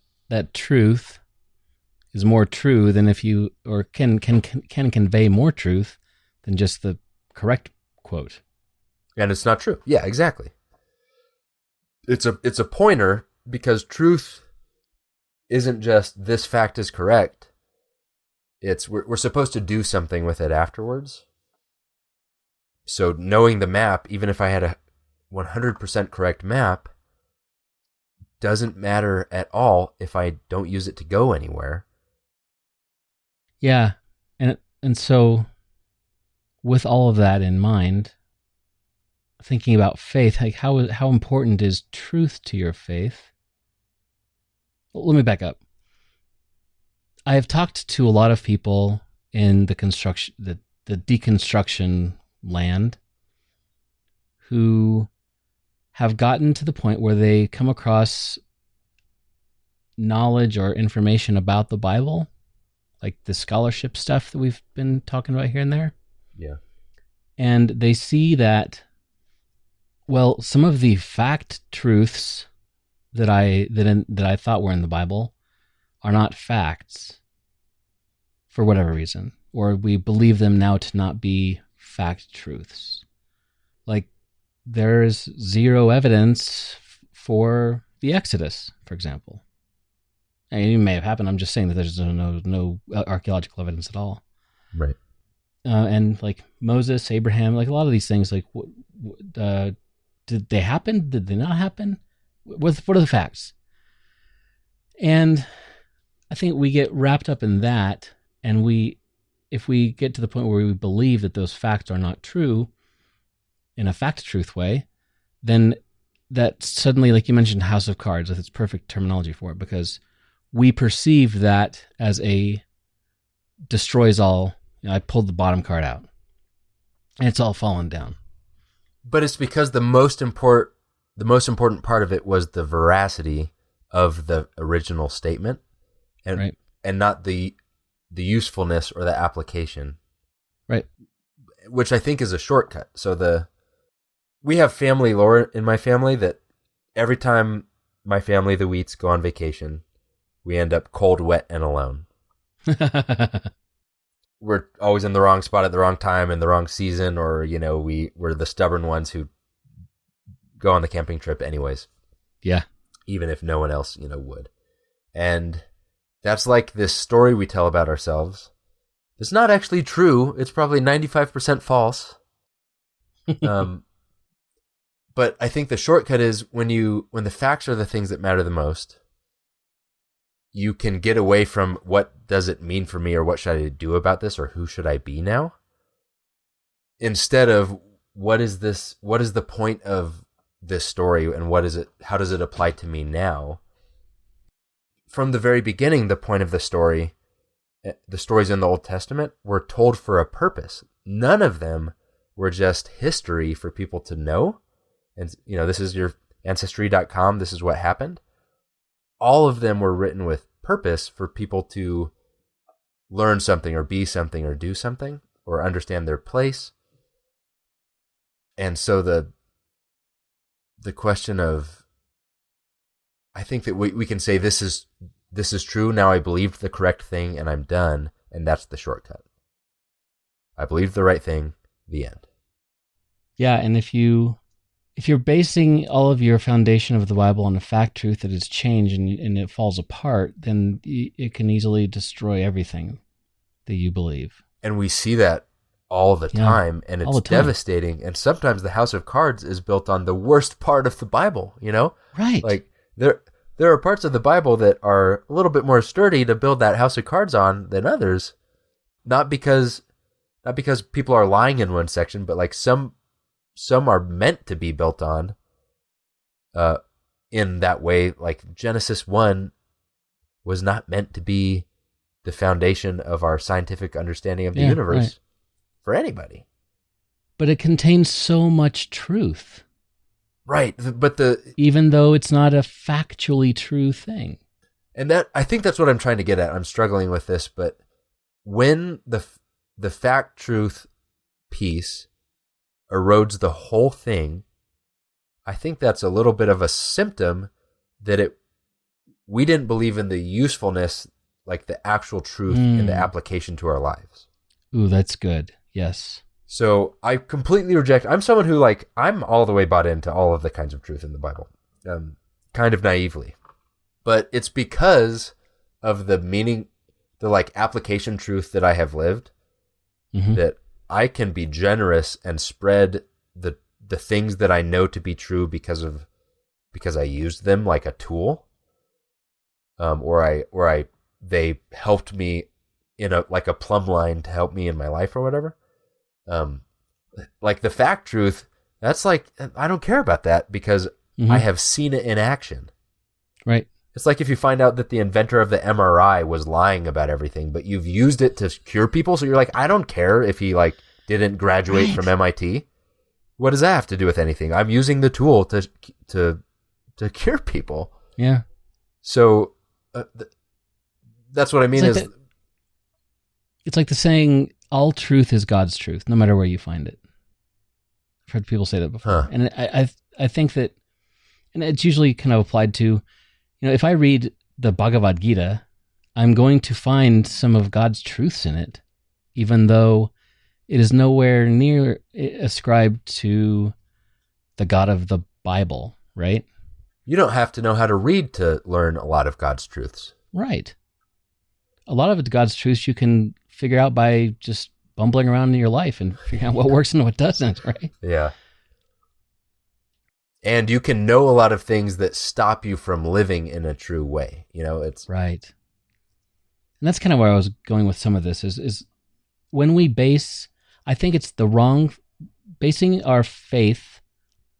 truth is more true than if you, or can convey more truth than just the correct quote.
And it's not true. Yeah, exactly. It's a pointer, because truth isn't just this fact is correct. It's we're supposed to do something with it afterwards. So knowing the map, even if I had a 100% correct map, doesn't matter at all if I don't use it to go anywhere.
Yeah, and so with all of that in mind, thinking about faith, like how important is truth to your faith? Well, let me back up. I have talked to a lot of people in the deconstruction land who have gotten to the point where they come across knowledge or information about the Bible, like the scholarship stuff that we've been talking about here and there.
Yeah.
And they see that, well, some of the fact truths that I thought were in the Bible are not facts for whatever reason, or we believe them now to not be fact truths. Like, there's zero evidence for the Exodus, for example. I mean, it may have happened. I'm just saying that there's no archaeological evidence at all.
Right.
And like Moses, Abraham, like a lot of these things, like did they happen? Did they not happen? What are the facts? And I think we get wrapped up in that, and if we get to the point where we believe that those facts are not true in a fact-truth way, then that suddenly, like you mentioned, House of Cards, that's perfect terminology for it, because we perceive that as a destroys all. I pulled the bottom card out, and it's all fallen down.
But it's because the most important part of it was the veracity of the original statement, and
right.
and not the usefulness or the application.
Right.
Which I think is a shortcut. So we have family lore in my family that every time my family, the Wheats, go on vacation, we end up cold, wet, and alone. We're always in the wrong spot at the wrong time in the wrong season, or, we're the stubborn ones who go on the camping trip anyways.
Yeah.
Even if no one else, would. And that's like this story we tell about ourselves. It's not actually true. It's probably 95% false. But I think the shortcut is when the facts are the things that matter the most, you can get away from what does it mean for me, or what should I do about this, or who should I be now? Instead of what is the point of this story, and how does it apply to me now? From the very beginning, the point of the stories in the Old Testament were told for a purpose. None of them were just history for people to know. And, this is your Ancestry.com, this is what happened. All of them were written with purpose for people to learn something, or be something, or do something, or understand their place. And so the question of, I think that we can say this is true, now I believed the correct thing and I'm done, and that's the shortcut. I believed the right thing, the end.
Yeah, and if you're basing all of your foundation of the Bible on a fact truth that has changed and it falls apart, then it can easily destroy everything that you believe.
And we see that all the time, and it's devastating. And sometimes the House of Cards is built on the worst part of the Bible,
Right.
Like there are parts of the Bible that are a little bit more sturdy to build that House of Cards on than others. Not because people are lying in one section, but like some some are meant to be built on in that way. Like Genesis 1 was not meant to be the foundation of our scientific understanding of the universe for anybody.
But it contains so much truth.
Right, but
even though it's not a factually true thing.
And that, I think that's what I'm trying to get at. I'm struggling with this, but when the fact truth piece erodes the whole thing, I think that's a little bit of a symptom that we didn't believe in the usefulness, like the actual truth in the application to our lives.
Ooh, that's good. Yes.
So I completely reject. I'm someone who I'm all the way bought into all of the kinds of truth in the Bible, kind of naively, but it's because of the meaning, the application truth that I have lived, that I can be generous and spread the things that I know to be true because I used them like a tool, or they helped me in a plumb line to help me in my life or whatever. Like the fact truth, that's I don't care about that because I have seen it in action.
Right.
It's like if you find out that the inventor of the MRI was lying about everything, but you've used it to cure people, so you're like, I don't care if he didn't graduate from MIT. What does that have to do with anything? I'm using the tool to cure people.
Yeah.
So that's what I mean.
It's like the saying, all truth is God's truth, no matter where you find it. I've heard people say that before. And I think that, and it's usually kind of applied to, if I read the Bhagavad Gita, I'm going to find some of God's truths in it, even though it is nowhere near ascribed to the God of the Bible, right?
You don't have to know how to read to learn a lot of God's truths.
Right. A lot of God's truths you can figure out by just bumbling around in your life and figuring out what works and what doesn't, right?
Yeah. And you can know a lot of things that stop you from living in a true way. It's
right. And that's kind of where I was going with some of this is when we I think it's the wrong, basing our faith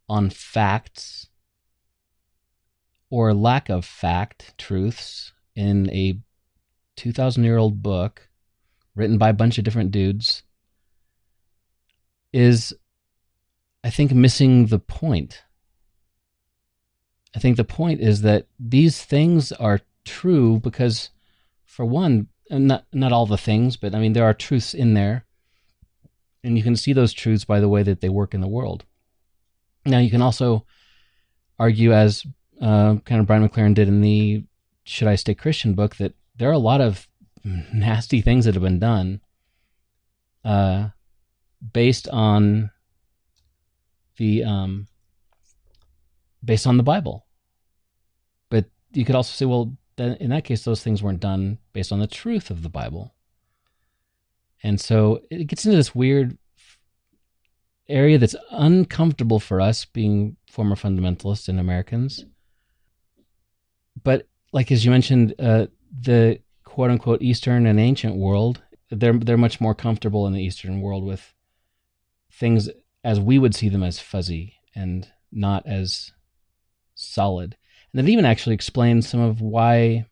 on facts or lack of fact truths in a 2,000-year-old book written by a bunch of different dudes is, I think, missing the point. I think the point is that these things are true because, for one, not all the things, but there are truths in there, and you can see those truths by the way that they work in the world. Now, you can also argue, as kind of Brian McLaren did in the Should I Stay Christian book, that there are a lot of nasty things that have been done based on the Bible. But you could also say, well, then in that case, those things weren't done based on the truth of the Bible. And so it gets into this weird area that's uncomfortable for us being former fundamentalists and Americans. But as you mentioned, the quote-unquote Eastern and ancient world, they're much more comfortable in the Eastern world with things as we would see them as fuzzy and not as solid. And that even actually explains some of why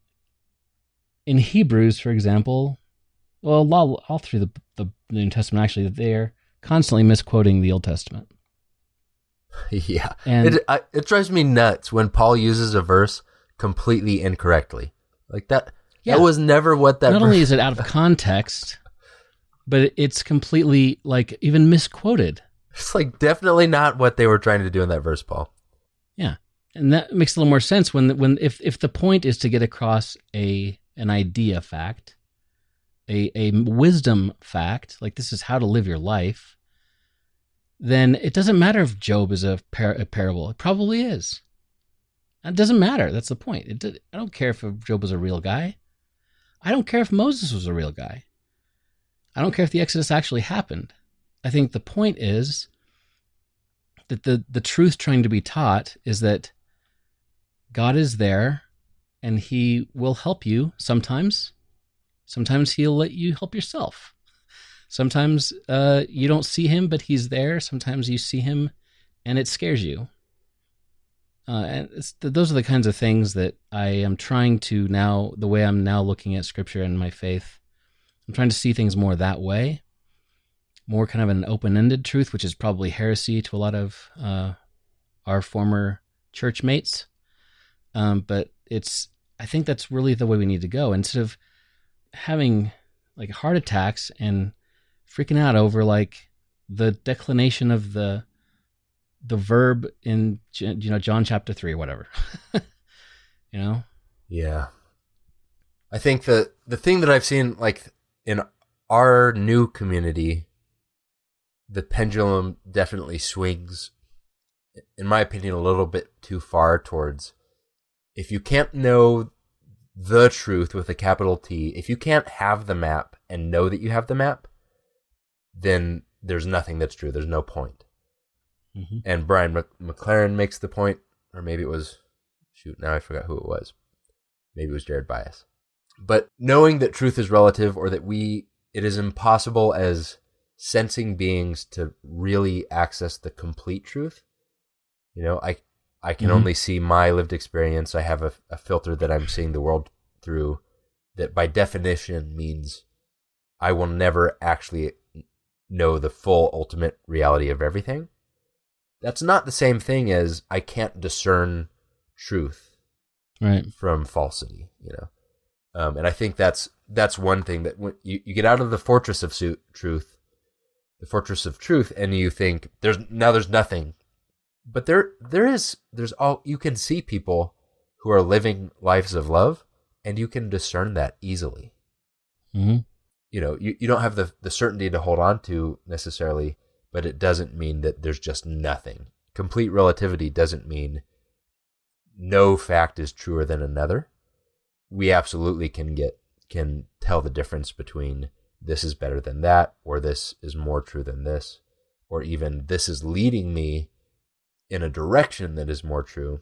in Hebrews, for example, all through the New Testament, actually, that they're constantly misquoting the Old Testament.
Yeah.
And
it drives me nuts when Paul uses a verse completely incorrectly. Like that. Yeah. That was never what that.
Not only is it out of context, but it's completely even misquoted.
It's definitely not what they were trying to do in that verse, Paul.
Yeah, and that makes a little more sense when if the point is to get across an idea fact, a wisdom fact, this is how to live your life, then it doesn't matter if Job is a parable. It probably is. It doesn't matter. That's the point. I don't care if Job was a real guy. I don't care if Moses was a real guy. I don't care if the Exodus actually happened. I think the point is that the truth trying to be taught is that God is there and he will help you sometimes. Sometimes he'll let you help yourself. Sometimes you don't see him, but he's there. Sometimes you see him, and it scares you. And those are the kinds of things that I am trying to now, the way I'm now looking at Scripture and my faith, I'm trying to see things more that way, more kind of an open-ended truth, which is probably heresy to a lot of our former church mates. But I think that's really the way we need to go. Instead of having like heart attacks and freaking out over like the declination of the verb in John chapter 3 or whatever.
Yeah. I think the thing that I've seen like in our new community, the pendulum definitely swings, in my opinion, a little bit too far towards, if you can't know the truth with a capital T, if you can't have the map and know that you have the map, then there's nothing that's true. There's no point. Mm-hmm. And Brian McLaren makes the point, or maybe it was, now I forgot who it was. Maybe it was Jared Bias. But knowing that truth is relative, or that it is impossible as sensing beings to really access the complete truth. I can only see my lived experience. I have a filter that I'm seeing the world through that by definition means I will never actually know the full ultimate reality of everything. That's not the same thing as I can't discern truth from falsity, and I think that's one thing that when you get out of the fortress of truth, and you think there's nothing. But there's you can see people who are living lives of love, and you can discern that easily. Mm-hmm. You don't have the certainty to hold on to necessarily, but it doesn't mean that there's just nothing. Complete relativity doesn't mean no fact is truer than another. We absolutely can tell the difference between this is better than that, or this is more true than this, or even this is leading me in a direction that is more true.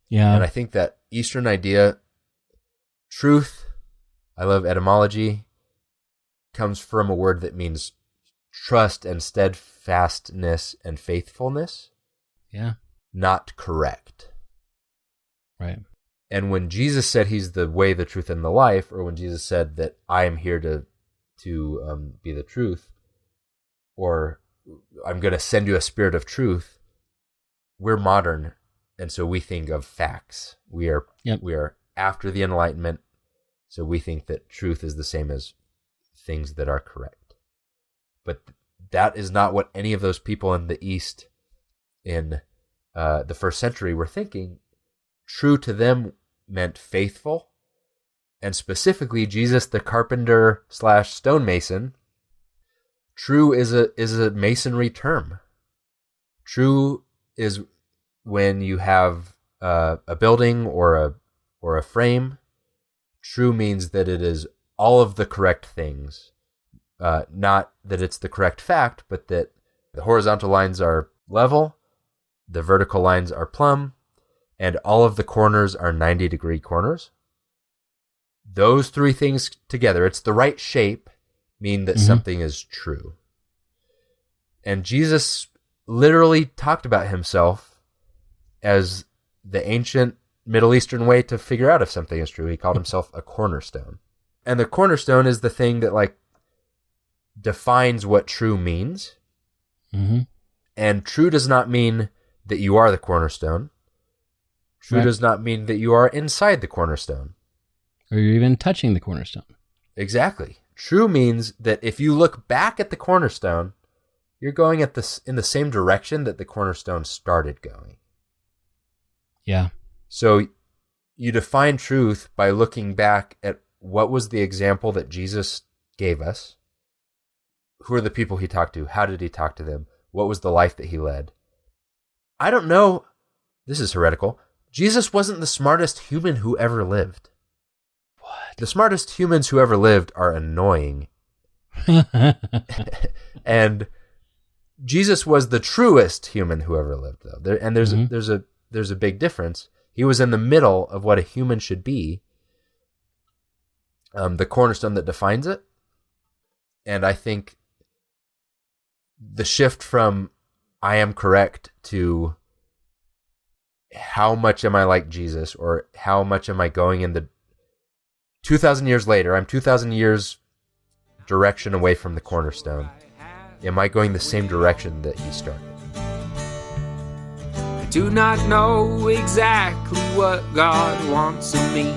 Yeah.
And I think that Eastern idea, truth, I love etymology, comes from a word that means trust and steadfastness and faithfulness.
Yeah.
Not correct.
Right.
And when Jesus said he's the way, the truth, and the life, or when Jesus said that I am here to be the truth, or I'm going to send you a spirit of truth, we're modern, and so we think of facts. We are after the Enlightenment, so we think that truth is the same as things that are correct. But that is not what any of those people in the East in the first century were thinking. True to them meant faithful, and specifically Jesus the carpenter / stonemason. True is a masonry term. True is when you have a building or a frame. True means that it is all of the correct things, not that it's the correct fact, but that the horizontal lines are level, the vertical lines are plumb, and all of the corners are 90-degree corners. Those three things together, it's the right shape, mean that something is true. And Jesus literally talked about himself as the ancient Middle Eastern way to figure out if something is true. He called himself a cornerstone. And the cornerstone is the thing that defines what true means. Mm-hmm. And true does not mean that you are the cornerstone. True does not mean that you are inside the cornerstone.
Or you're even touching the cornerstone.
Exactly. True means that if you look back at the cornerstone, you're going in the same direction that the cornerstone started going.
Yeah.
So you define truth by looking back at what was the example that Jesus gave us. Who are the people he talked to? How did he talk to them? What was the life that he led? I don't know. This is heretical. Jesus wasn't the smartest human who ever lived. What? The smartest humans who ever lived are annoying. And Jesus was the truest human who ever lived, though. And there's a big difference. He was in the middle of what a human should be. The cornerstone that defines it. And I think the shift from I am correct to how much am I like Jesus, or how much am I going in the 2,000 years later, I'm 2,000 years direction away from the cornerstone. Am I going the same direction that he started?
I do not know exactly what God wants of me.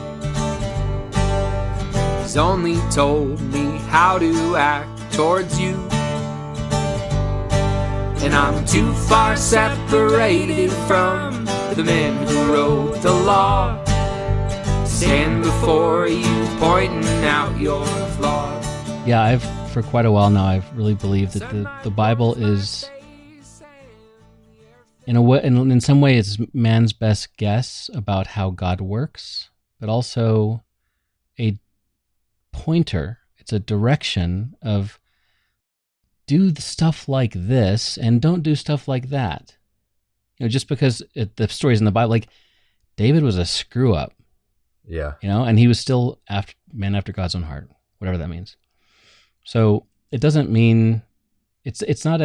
He's only told me how to act towards you. And I'm too far separated from the men who wrote the law. Stand before you pointing out your flaws.
Yeah, for quite a while now, I've really believed that the Bible is, in a way, in some way, it's man's best guess about how God works, but also a pointer. It's a direction of do stuff like this and don't do stuff like that. Just because the stories in the Bible, like David was a screw up.
Yeah.
And he was still man after God's own heart, whatever that means. So it doesn't mean it's not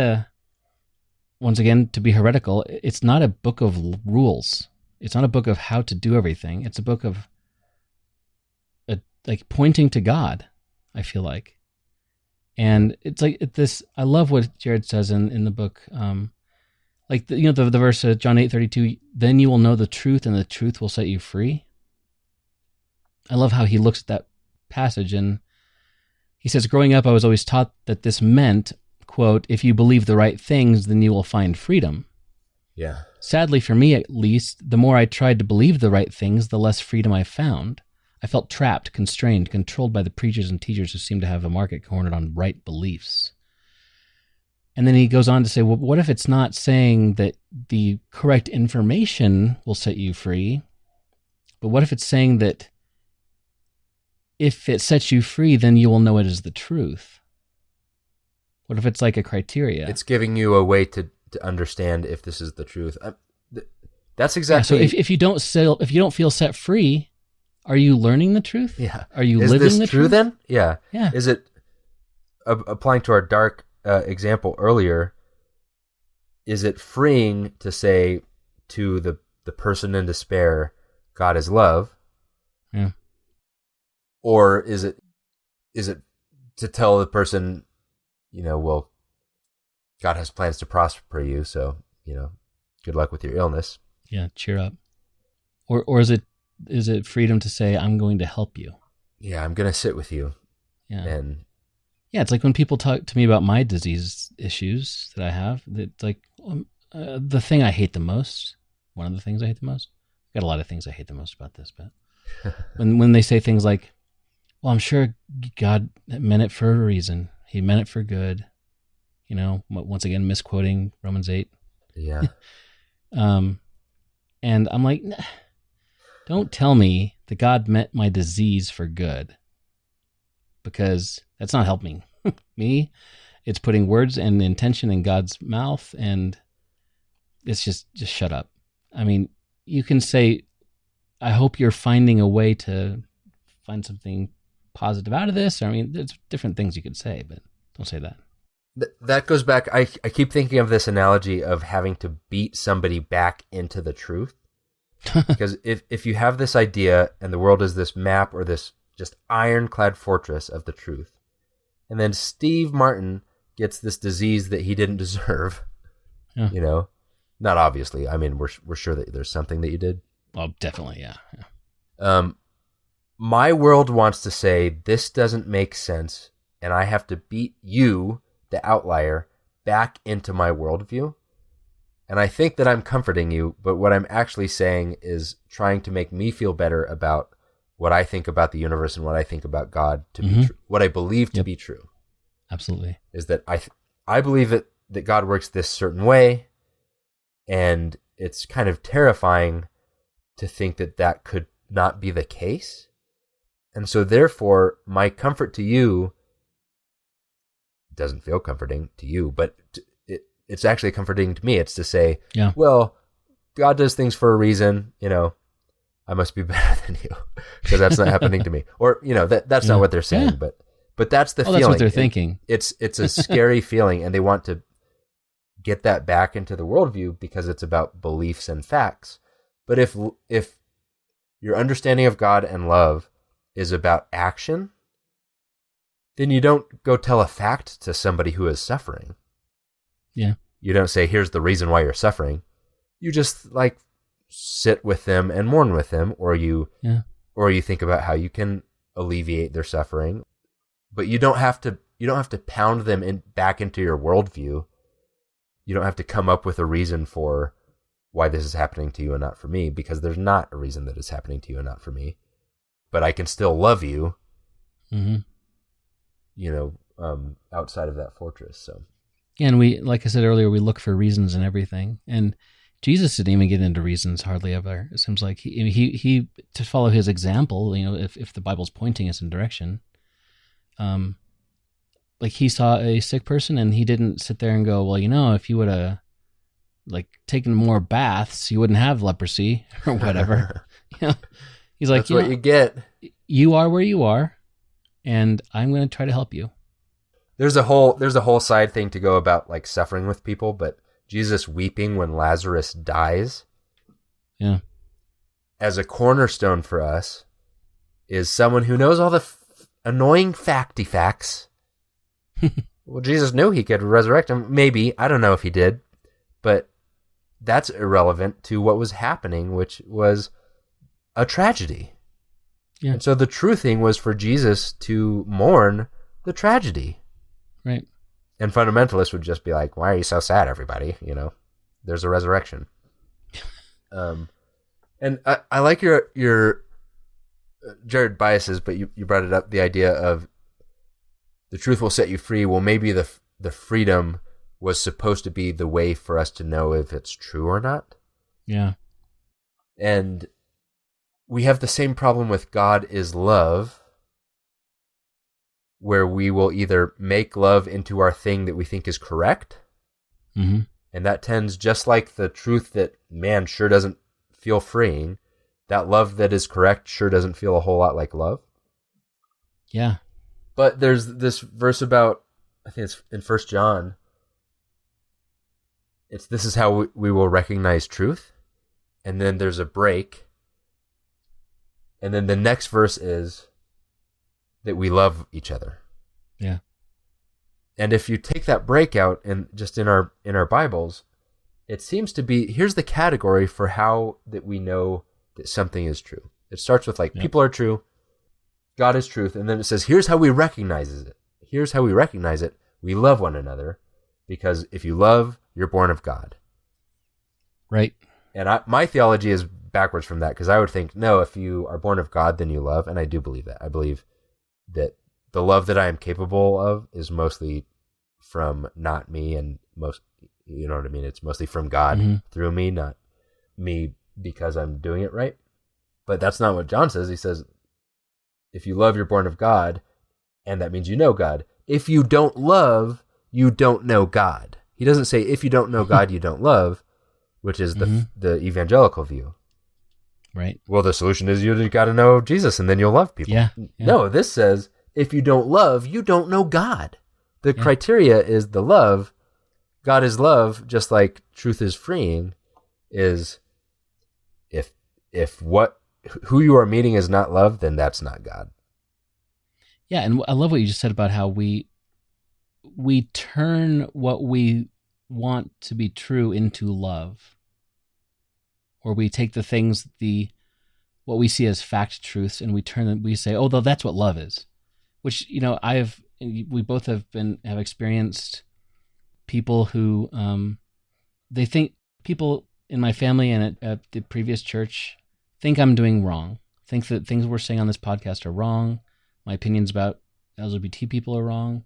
once again, to be heretical, it's not a book of rules. It's not a book of how to do everything. It's a book of like pointing to God, I feel like. And it's like this, I love what Jared says in the book. Like the verse John 8:32, then you will know the truth and the truth will set you free. I love how he looks at that passage, and he says, growing up, I was always taught that this meant, quote, if you believe the right things, then you will find freedom.
Yeah.
Sadly, for me at least, the more I tried to believe the right things, the less freedom I found. I felt trapped, constrained, controlled by the preachers and teachers who seem to have a market cornered on right beliefs. And then he goes on to say, well, what if it's not saying that the correct information will set you free, but what if it's saying that if it sets you free, then you will know it is the truth? What if it's like a criteria?
It's giving you a way to understand if this is the truth. That's exactly.
Yeah, so if you don't feel set free, are you learning the truth?
Yeah.
Are you
is
living
this
the
true
truth?
Then? Yeah.
Yeah.
Is it applying to our dark example earlier? Is it freeing to say to the person in despair, God is love?
Yeah.
Or is it to tell the person, well, God has plans to prosper you, so, good luck with your illness.
Yeah, cheer up. Or is it freedom to say, I'm going to help you?
Yeah, I'm going to sit with you.
Yeah.
And
yeah, it's like when people talk to me about my disease issues that I have, it's like the thing I hate the most, one of the things I hate the most, I've got a lot of things I hate the most about this, but when they say things like, well, I'm sure God meant it for a reason. He meant it for good. Once again, misquoting Romans 8.
Yeah.
And I'm like, nah, don't tell me that God meant my disease for good, because that's not helping me. It's putting words and intention in God's mouth, and it's just shut up. I mean, you can say, I hope you're finding a way to find something positive out of this. I mean, there's different things you could say, but don't say that.
That goes back. I keep thinking of this analogy of having to beat somebody back into the truth. Because if you have this idea and the world is this map or this just ironclad fortress of the truth, and then Steve Martin gets this disease that he didn't deserve, not obviously. I mean, we're sure that there's something that you did.
Well, definitely, yeah.
My world wants to say this doesn't make sense, and I have to beat you, the outlier, back into my worldview. And I think that I'm comforting you, but what I'm actually saying is trying to make me feel better about what I think about the universe and what I think about God to be true, what I believe to be true.
Absolutely.
Is that I believe that God works this certain way, and it's kind of terrifying to think that could not be the case. And so therefore, my comfort to you doesn't feel comforting to you, but it's actually comforting to me. It's to say, well, God does things for a reason, I must be better than you because that's not happening to me. Or, that's not what they're saying, but But that's the feeling.
That's what they're thinking.
It's a scary feeling, and they want to get that back into the worldview because it's about beliefs and facts. But if your understanding of God and love is about action, then you don't go tell a fact to somebody who is suffering.
Yeah.
You don't say, here's the reason why you're suffering. You just like sit with them and mourn with them, or you think about how you can alleviate their suffering. But you don't have to pound them back into your worldview. You don't have to come up with a reason for why this is happening to you and not for me, because there's not a reason that it's happening to you and not for me. But I can still love you, outside of that fortress. So,
and we, like I said earlier, we look for reasons in everything. And Jesus didn't even get into reasons hardly ever. It seems like he to follow his example, if the Bible's pointing us in direction, like he saw a sick person and he didn't sit there and go, well, if you would have taken more baths, you wouldn't have leprosy or whatever. He's like,
that's what you get.
You are where you are, and I'm going to try to help you.
There's a whole side thing to go about like suffering with people, but Jesus weeping when Lazarus dies, as a cornerstone for us, is someone who knows all the annoying facts. Well, Jesus knew he could resurrect him. Maybe. I don't know if he did. But that's irrelevant to what was happening, which was a tragedy. Yeah. And so the true thing was for Jesus to mourn the tragedy.
Right.
And fundamentalists would just be like, why are you so sad, everybody? There's a resurrection. And I like your Jared biases, but you brought it up, the idea of the truth will set you free. Well, maybe the freedom was supposed to be the way for us to know if it's true or not.
Yeah.
And we have the same problem with God is love, where we will either make love into our thing that we think is correct, and that tends, just like the truth that man sure doesn't feel freeing, that love that is correct sure doesn't feel a whole lot like love.
Yeah.
But there's this verse about, I think it's in 1 John, this is how we will recognize truth, and then there's a break, and then the next verse is that we love each other.
Yeah.
And if you take that break out and just in our Bibles, it seems to be, here's the category for how that we know that something is true. It starts with people are true, God is truth, and then it says, here's how we recognize it. Here's how we recognize it. We love one another, because if you love, you're born of God.
Right.
And my theology is backwards from that, because I would think, no, if you are born of God, then you love, and I do believe that. I believe that the love that I am capable of is mostly from not me, and you know what I mean? It's mostly from God through me, not me because I'm doing it right. But that's not what John says. He says, if you love, you're born of God, and that means you know God. If you don't love, you don't know God. He doesn't say, if you don't know God, you don't love, which is the evangelical view.
Right.
Well, the solution is you got to know Jesus, and then you'll love people.
Yeah.
No, this says, if you don't love, you don't know God. The criteria is the love. God is love, just like truth is freeing, is if who you are meeting is not love, then that's not God.
Yeah, and I love what you just said about how we turn what we want to be true into love. Or we take the things, what we see as fact truths, and we turn them, we say, oh, that's what love is. Which, we both have experienced people who, they think, people in my family and at the previous church think I'm doing wrong, think that things we're saying on this podcast are wrong, my opinions about LGBT people are wrong.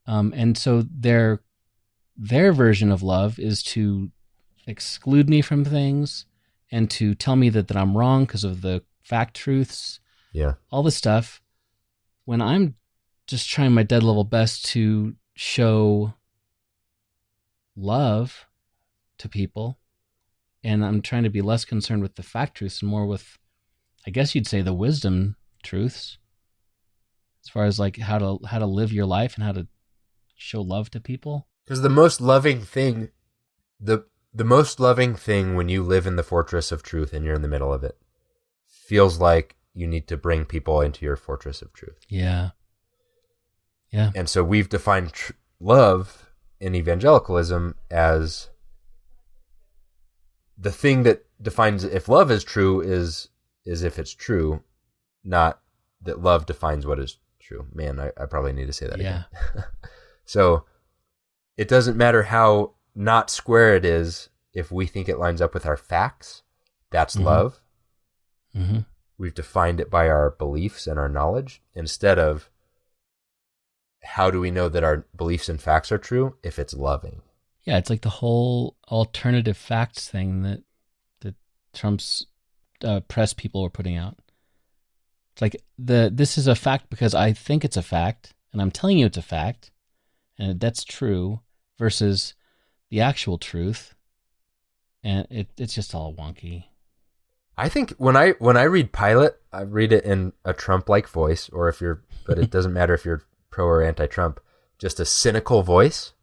And so their version of love is to exclude me from things and to tell me that I'm wrong because of the fact truths, all this stuff, when I'm just trying my dead level best to show love to people, and I'm trying to be less concerned with the fact truths and more with, I guess you'd say, the wisdom truths. as far as like how to live your life and how to show love to people.
Because the most loving thing, the most loving thing when you live in the fortress of truth and you're in the middle of it, feels like you need to bring people into your fortress of truth.
Yeah. Yeah.
And so we've defined love in evangelicalism as the thing that defines if love is true is if it's true, not that love defines what is true. Man, I probably need to say that again. So it doesn't matter how not square it is if we think it lines up with our facts. That's love.
Mm-hmm.
We've defined it by our beliefs and our knowledge instead of how do we know that our beliefs and facts are true if it's loving.
Yeah, it's like the whole alternative facts thing that Trump's press people are putting out. It's like this is a fact because I think it's a fact, and I'm telling you it's a fact, and that's true, versus the actual truth, and it's just all wonky.
I think when I read Pilate, I read it in a Trump-like voice, but it doesn't matter if you're pro or anti-Trump, just a cynical voice.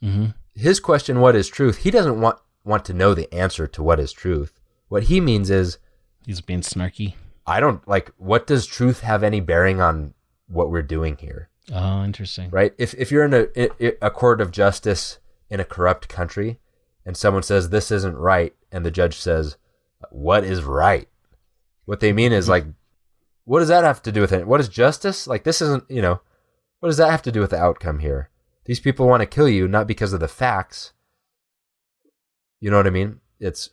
Mm-hmm.
His question, what is truth? He doesn't want to know the answer to what is truth. What he means is...
He's being snarky.
What does truth have any bearing on what we're doing here?
Oh, interesting.
Right? If you're in a court of justice in a corrupt country and someone says this isn't right and the judge says, what is right? What they mean is like, what does that have to do with it? What is justice? Like this isn't, what does that have to do with the outcome here? These people want to kill you not because of the facts. You know what I mean? It's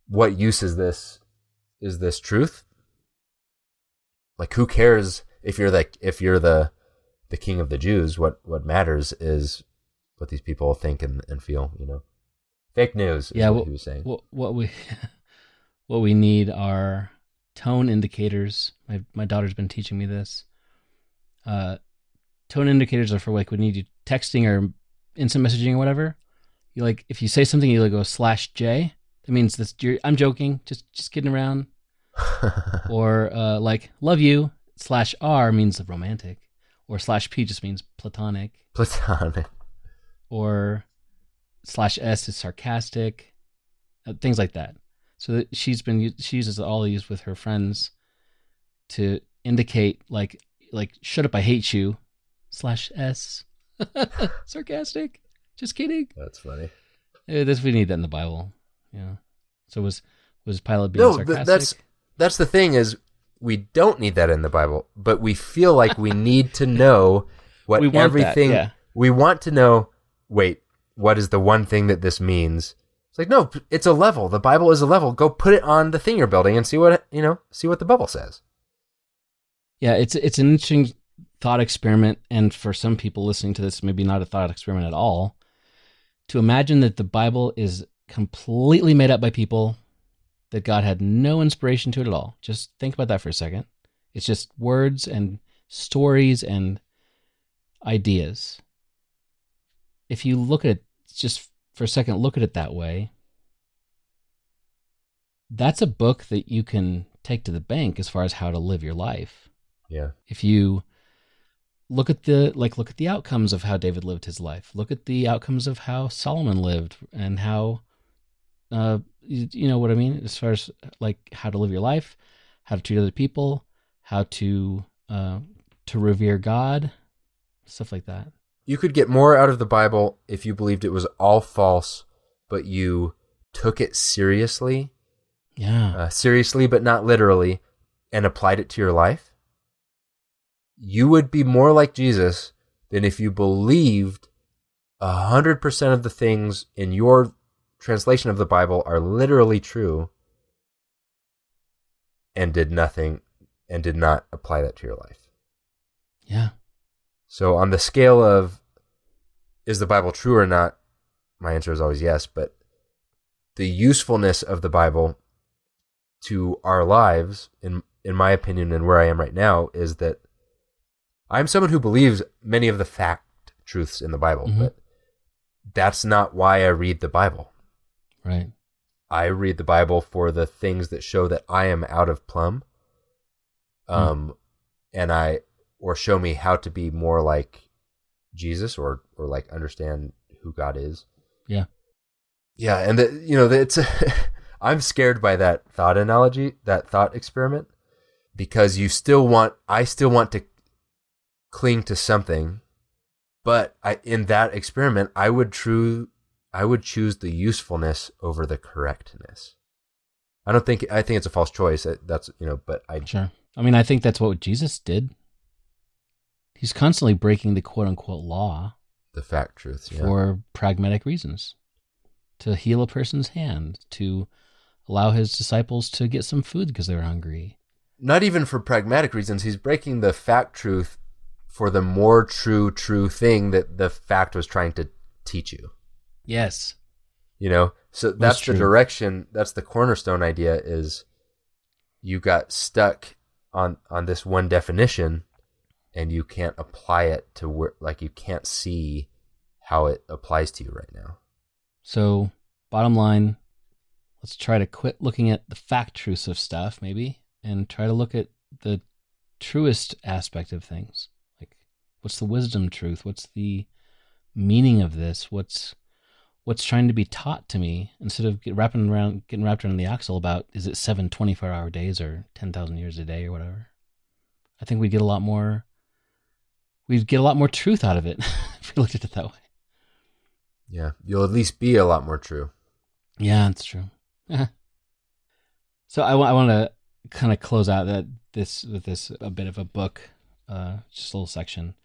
what use is this? Is this truth? Like who cares if you're the king of the Jews? What matters is what these people think and feel, Fake news is what he was saying.
What we need are tone indicators. My daughter's been teaching me this. Tone indicators are for like when you do texting or instant messaging or whatever. You like if you say something, you like go /J. That means I'm joking, just kidding around. Or like love you /R means romantic, or /P just means platonic.
Platonic.
Or /S is sarcastic, things like that. So that she uses all these with her friends to indicate like shut up, I hate you /S sarcastic. Just kidding.
That's funny.
We need that in the Bible. Yeah. So was Pilate being sarcastic?
That's the thing is we don't need that in the Bible, but we feel like we need to know what everything we want to know. Wait, what is the one thing that this means? It's like, no, it's a level. The Bible is a level. Go put it on the thing you're building and see what the Bible says.
Yeah, it's an interesting thought experiment, and for some people listening to this, maybe not a thought experiment at all, to imagine that the Bible is completely made up by people, that God had no inspiration to it at all. Just think about that for a second. It's just words and stories and ideas. If you look at it, just for a second, look at it that way, that's a book that you can take to the bank as far as how to live your life.
Yeah.
If you look at the outcomes of how David lived his life, look at the outcomes of how Solomon lived, and how, you know what I mean? As far as like how to live your life, how to treat other people, how to revere God, stuff like that.
You could get more out of the Bible if you believed it was all false, but you took it seriously.
Yeah.
Seriously, but not literally, and applied it to your life. You would be more like Jesus than if you believed 100% of the things in your translation of the Bible are literally true and did nothing and did not apply that to your life.
Yeah.
So on the scale of, is the Bible true or not? My answer is always yes, but the usefulness of the Bible to our lives, in my opinion and where I am right now, is that I'm someone who believes many of the fact truths in the Bible, but that's not why I read the Bible.
Right.
I read the Bible for the things that show that I am out of plumb. or show me how to be more like Jesus, or like understand who God is.
Yeah.
Yeah. And it's, I'm scared by that thought analogy, that thought experiment, because I still want to cling to something, but in that experiment, I would choose the usefulness over the correctness. I think it's a false choice.
Sure. I mean, I think that's what Jesus did. He's constantly breaking the quote unquote law,
the fact truths,
for pragmatic reasons, to heal a person's hand, to allow his disciples to get some food because they were hungry.
Not even for pragmatic reasons. He's breaking the fact truth for the more true thing that the fact was trying to teach you.
Yes.
So that's the direction. That's the cornerstone idea, is you got stuck on this one definition, and you can't apply it to where, like, you can't see how it applies to you right now.
So, bottom line, let's try to quit looking at the fact truths of stuff, maybe, and try to look at the truest aspect of things. Like, what's the wisdom truth? What's the meaning of this? What's trying to be taught to me, instead of getting wrapped around the axle about, is it 7 24-hour days or 10,000 years a day or whatever? I think we'd get a lot more truth out of it if we looked at it that way.
Yeah, you'll at least be a lot more true.
Yeah, that's true. So I want to kind of close out with this a bit of a book, just a little section.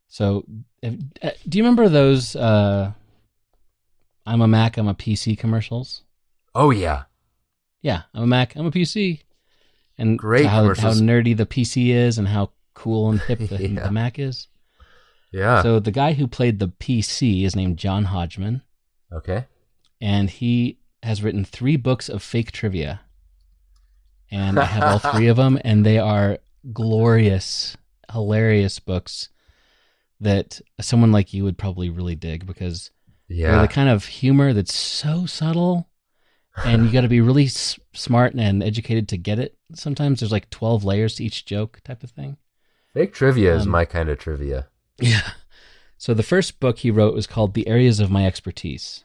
So, do you remember those I'm a Mac, I'm a PC commercials?
Oh, yeah.
Yeah, I'm a Mac, I'm a PC. And
great
how
commercials.
Nerdy the PC is and how cool and hip the Mac is.
Yeah.
So the guy who played the PC is named John Hodgman.
Okay.
And he has written 3 books of fake trivia. And I have all 3 of them, and they are glorious, hilarious books that someone like you would probably really dig, because they're the kind of humor that's so subtle, and you got to be really smart and educated to get it. Sometimes there's like 12 layers to each joke type of thing.
Fake trivia is my kind of trivia.
Yeah. So the first book he wrote was called The Areas of My Expertise.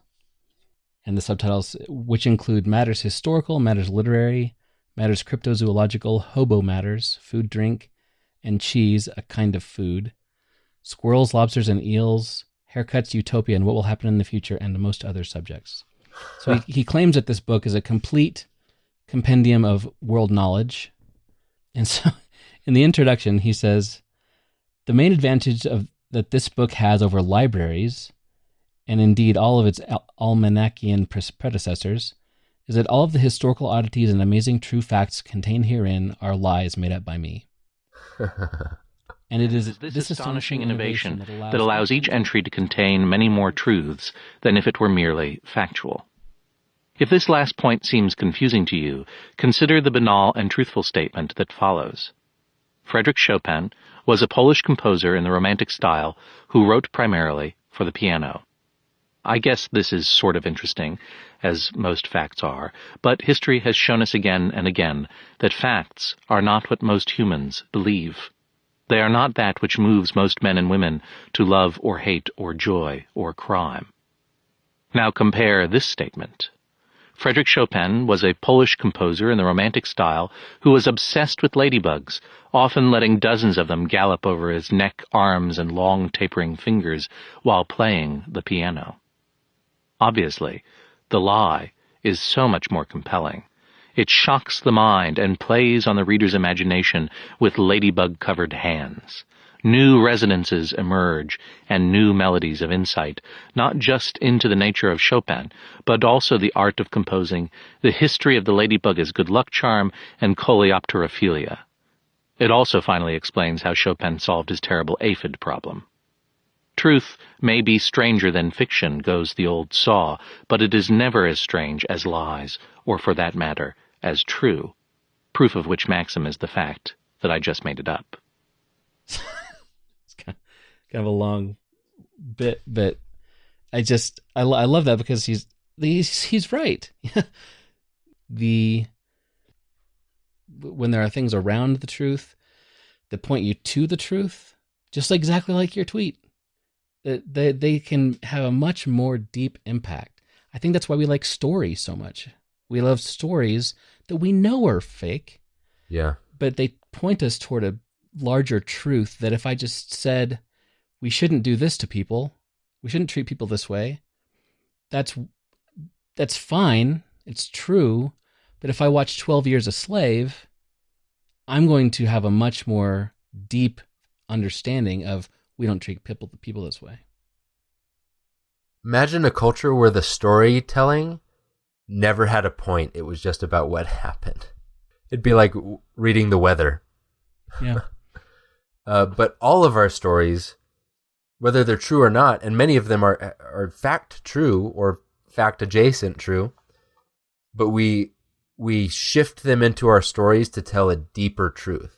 And the subtitles, which include matters historical, matters literary, matters cryptozoological, hobo matters, food, drink, and cheese, a kind of food, squirrels, lobsters, and eels, haircuts, utopia, and what will happen in the future, and most other subjects. So he claims that this book is a complete compendium of world knowledge. And so in the introduction, he says, the main advantage that this book has over libraries, and indeed all of its almanacian predecessors, is that all of the historical oddities and amazing true facts contained herein are lies made up by me. And it is this astonishing innovation that allows each entry to contain many more truths than if it were merely factual. If this last point seems confusing to you, consider the banal and truthful statement that follows. Frédéric Chopin was a Polish composer in the Romantic style who wrote primarily for the piano. I guess this is sort of interesting, as most facts are, but history has shown us again and again that facts are not what most humans believe. They are not that which moves most men and women to love or hate or joy or crime. Now compare this statement. Frédéric Chopin was a Polish composer in the Romantic style who was obsessed with ladybugs, often letting dozens of them gallop over his neck, arms, and long tapering fingers while playing the piano. Obviously, the lie is so much more compelling. It shocks the mind and plays on the reader's imagination with ladybug-covered hands. New resonances emerge and new melodies of insight, not just into the nature of Chopin, but also the art of composing, the history of the ladybug as good luck charm, and coleopterophilia. It also finally explains how Chopin solved his terrible aphid problem. Truth may be stranger than fiction, goes the old saw, but it is never as strange as lies, or for that matter, as true, proof of which maxim is the fact that I just made it up. It's kind of a long bit, but I love that because he's right. When there are things around the truth, that point you to the truth, just exactly like your tweet. They can have a much more deep impact. I think that's why we like stories so much. We love stories that we know are fake.
Yeah.
But they point us toward a larger truth that if I just said, we shouldn't do this to people, we shouldn't treat people this way, that's fine. It's true. But if I watch 12 Years a Slave, I'm going to have a much more deep understanding of we don't treat people this way.
Imagine a culture where the storytelling never had a point. It was just about what happened. It'd be like reading the weather.
Yeah.
But all of our stories, whether they're true or not, and many of them are fact true or fact adjacent true, but we shift them into our stories to tell a deeper truth.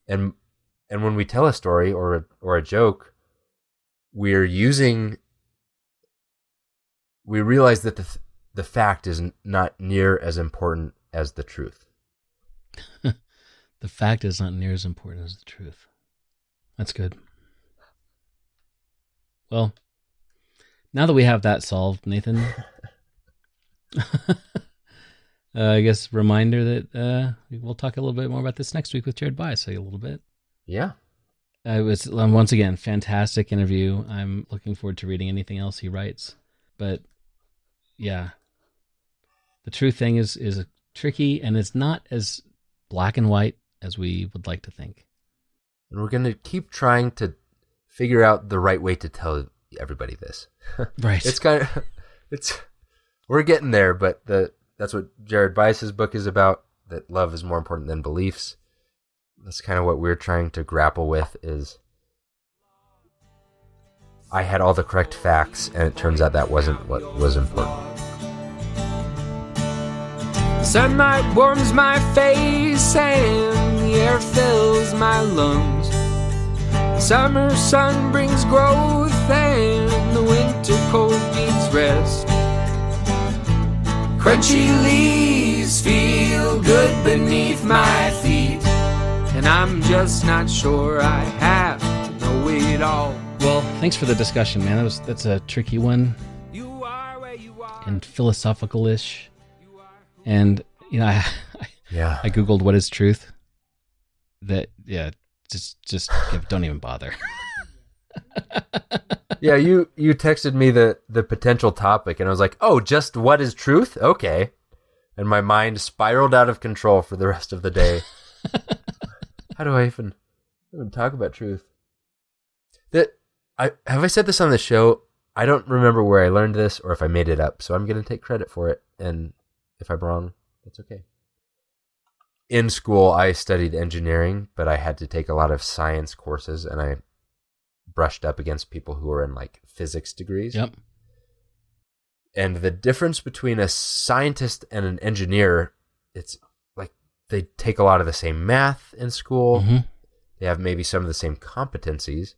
And when we tell a story or a joke, we realize that the fact is not near as important as the truth.
The fact is not near as important as the truth. That's good. Well, now that we have that solved, Nathan, I guess reminder that we'll talk a little bit more about this next week with Jared Bias a little bit.
Yeah.
It was, once again, fantastic interview. I'm looking forward to reading anything else he writes. But, yeah, the truth thing is tricky, and it's not as black and white as we would like to think.
And we're going to keep trying to figure out the right way to tell everybody this.
Right.
We're getting there, but that's what Jared Bias's book is about, that love is more important than beliefs. That's kind of what we're trying to grapple with is I had all the correct facts, and it turns out that wasn't what was important.
Sunlight warms my face and the air fills my lungs. Summer sun brings growth and the winter cold needs rest. Crunchy leaves feel good beneath my feet, and I'm just not sure I have to know it all.
Well, thanks for the discussion, man. That's a tricky one
You are where you are.
and philosophical-ish. And, you know, I Googled what is truth. Just don't even bother.
Yeah, you texted me the potential topic, and I was like, oh, just what is truth? Okay. And my mind spiraled out of control for the rest of the day. How do I even talk about truth? Have I said this on the show? I don't remember where I learned this or if I made it up, so I'm going to take credit for it, and if I'm wrong, that's okay. In school, I studied engineering, but I had to take a lot of science courses, and I brushed up against people who were in like physics degrees.
Yep.
And the difference between a scientist and an engineer, it's like they take a lot of the same math in school.
Mm-hmm.
They have maybe some of the same competencies.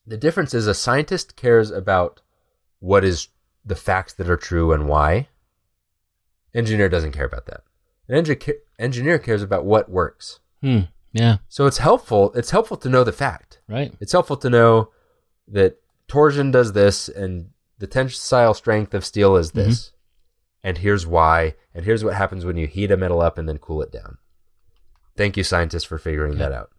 The difference is a scientist cares about what is the facts that are true and why. Engineer doesn't care about that. An engineer cares about what works.
Yeah.
So it's helpful to know the fact.
Right.
It's helpful to know that torsion does this and the tensile strength of steel is this. Mm-hmm. And here's why. And here's what happens when you heat a metal up and then cool it down. Thank you, scientists, for figuring that out.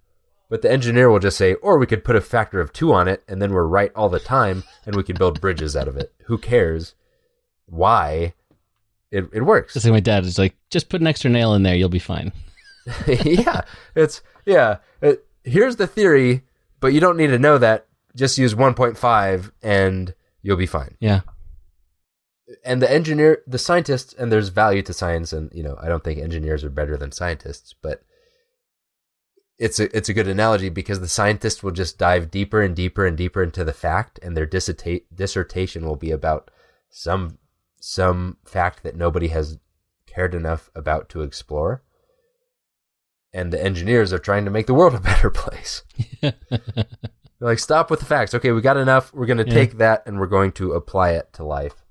But the engineer will just say, or we could put a factor of 2 on it and then we're right all the time and we can build bridges out of it. Who cares? Why? It works.
Just like my dad is like, just put an extra nail in there, you'll be fine.
Here's the theory, but you don't need to know that. Just use 1.5 and you'll be fine.
Yeah.
And the scientists, and there's value to science, and I don't think engineers are better than scientists, but it's a good analogy because the scientists will just dive deeper and deeper and deeper into the fact, and their dissertation will be about some fact that nobody has cared enough about to explore. And the engineers are trying to make the world a better place. They're like, stop with the facts. Okay, we got enough. We're going to take that and we're going to apply it to life.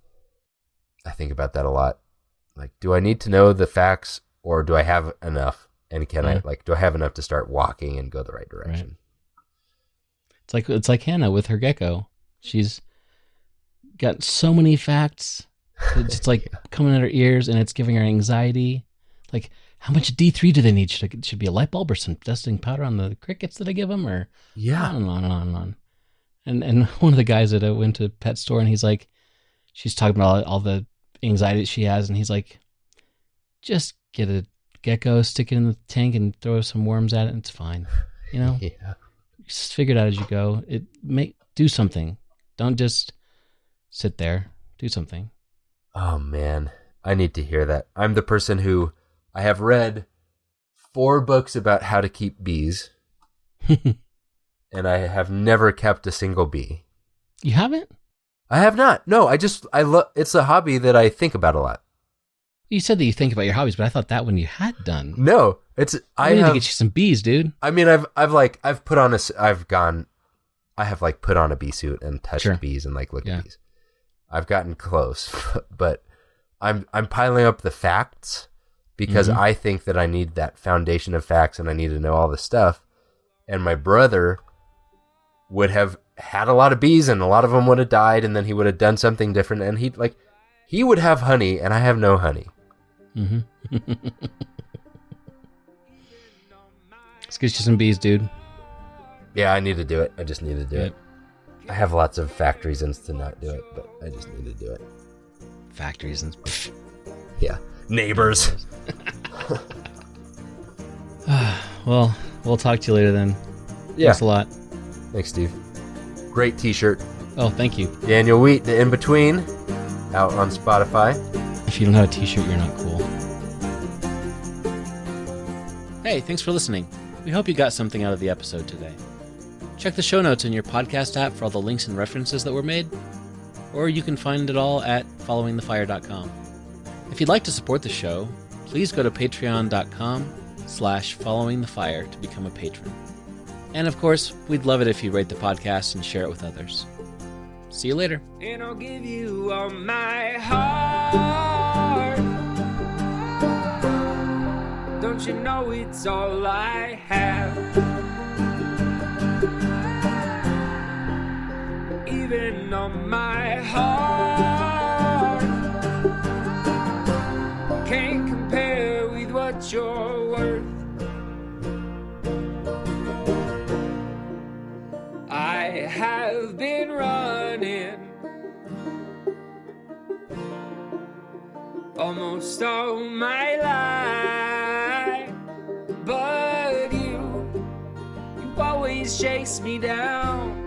I think about that a lot. Like, do I need to know the facts or do I have enough? And can I do I have enough to start walking and go the right direction?
Right. It's like Hannah with her gecko. She's got so many facts. It's like coming at her ears, and it's giving her anxiety. Like, how much D3 do they need? Should be a light bulb or some dusting powder on the crickets that I give them, or on and on and on and on. And one of the guys that I went to pet store, and he's like, she's talking about all the anxiety she has, and he's like, just get a gecko, stick it in the tank, and throw some worms at it, and it's fine. You know, just figure it out as you go. Do something. Don't just sit there. Do something.
Oh man, I need to hear that. I'm the person who I have read 4 books about how to keep bees, and I have never kept a single bee.
You haven't?
I have not. No, it's a hobby that I think about a lot.
You said that you think about your hobbies, but I thought that one you had done.
No,
I need to get you some bees, dude.
I mean, I've put on a bee suit and touched bees and looked at bees. I've gotten close, but I'm piling up the facts because I think that I need that foundation of facts and I need to know all the stuff. And my brother would have had a lot of bees and a lot of them would have died, and then he would have done something different, and he would have honey and I have no honey.
Mm-hmm. Let's get you some bees, dude.
Yeah, I need to do it. I just need to do it. I have lots of fact reasons to not do it, but I just need to do it.
Fact reasons?
Yeah. Neighbors.
Well, we'll talk to you later then.
Yeah.
Thanks a lot.
Thanks, Steve. Great t-shirt.
Oh, thank you.
Daniel Wheat, The In-Between, out on Spotify.
If you don't have a t-shirt, you're not cool. Hey, thanks for listening. We hope you got something out of the episode today. Check the show notes in your podcast app for all the links and references that were made, or you can find it all at followingthefire.com. If you'd like to support the show, please go to patreon.com/followingthefire to become a patron. And of course, we'd love it if you rate the podcast and share it with others. See you later.
And I'll give you all my heart. Don't you know it's all I have? Even on my heart can't compare with what you're worth. I have been running almost all my life, but you always chase me down.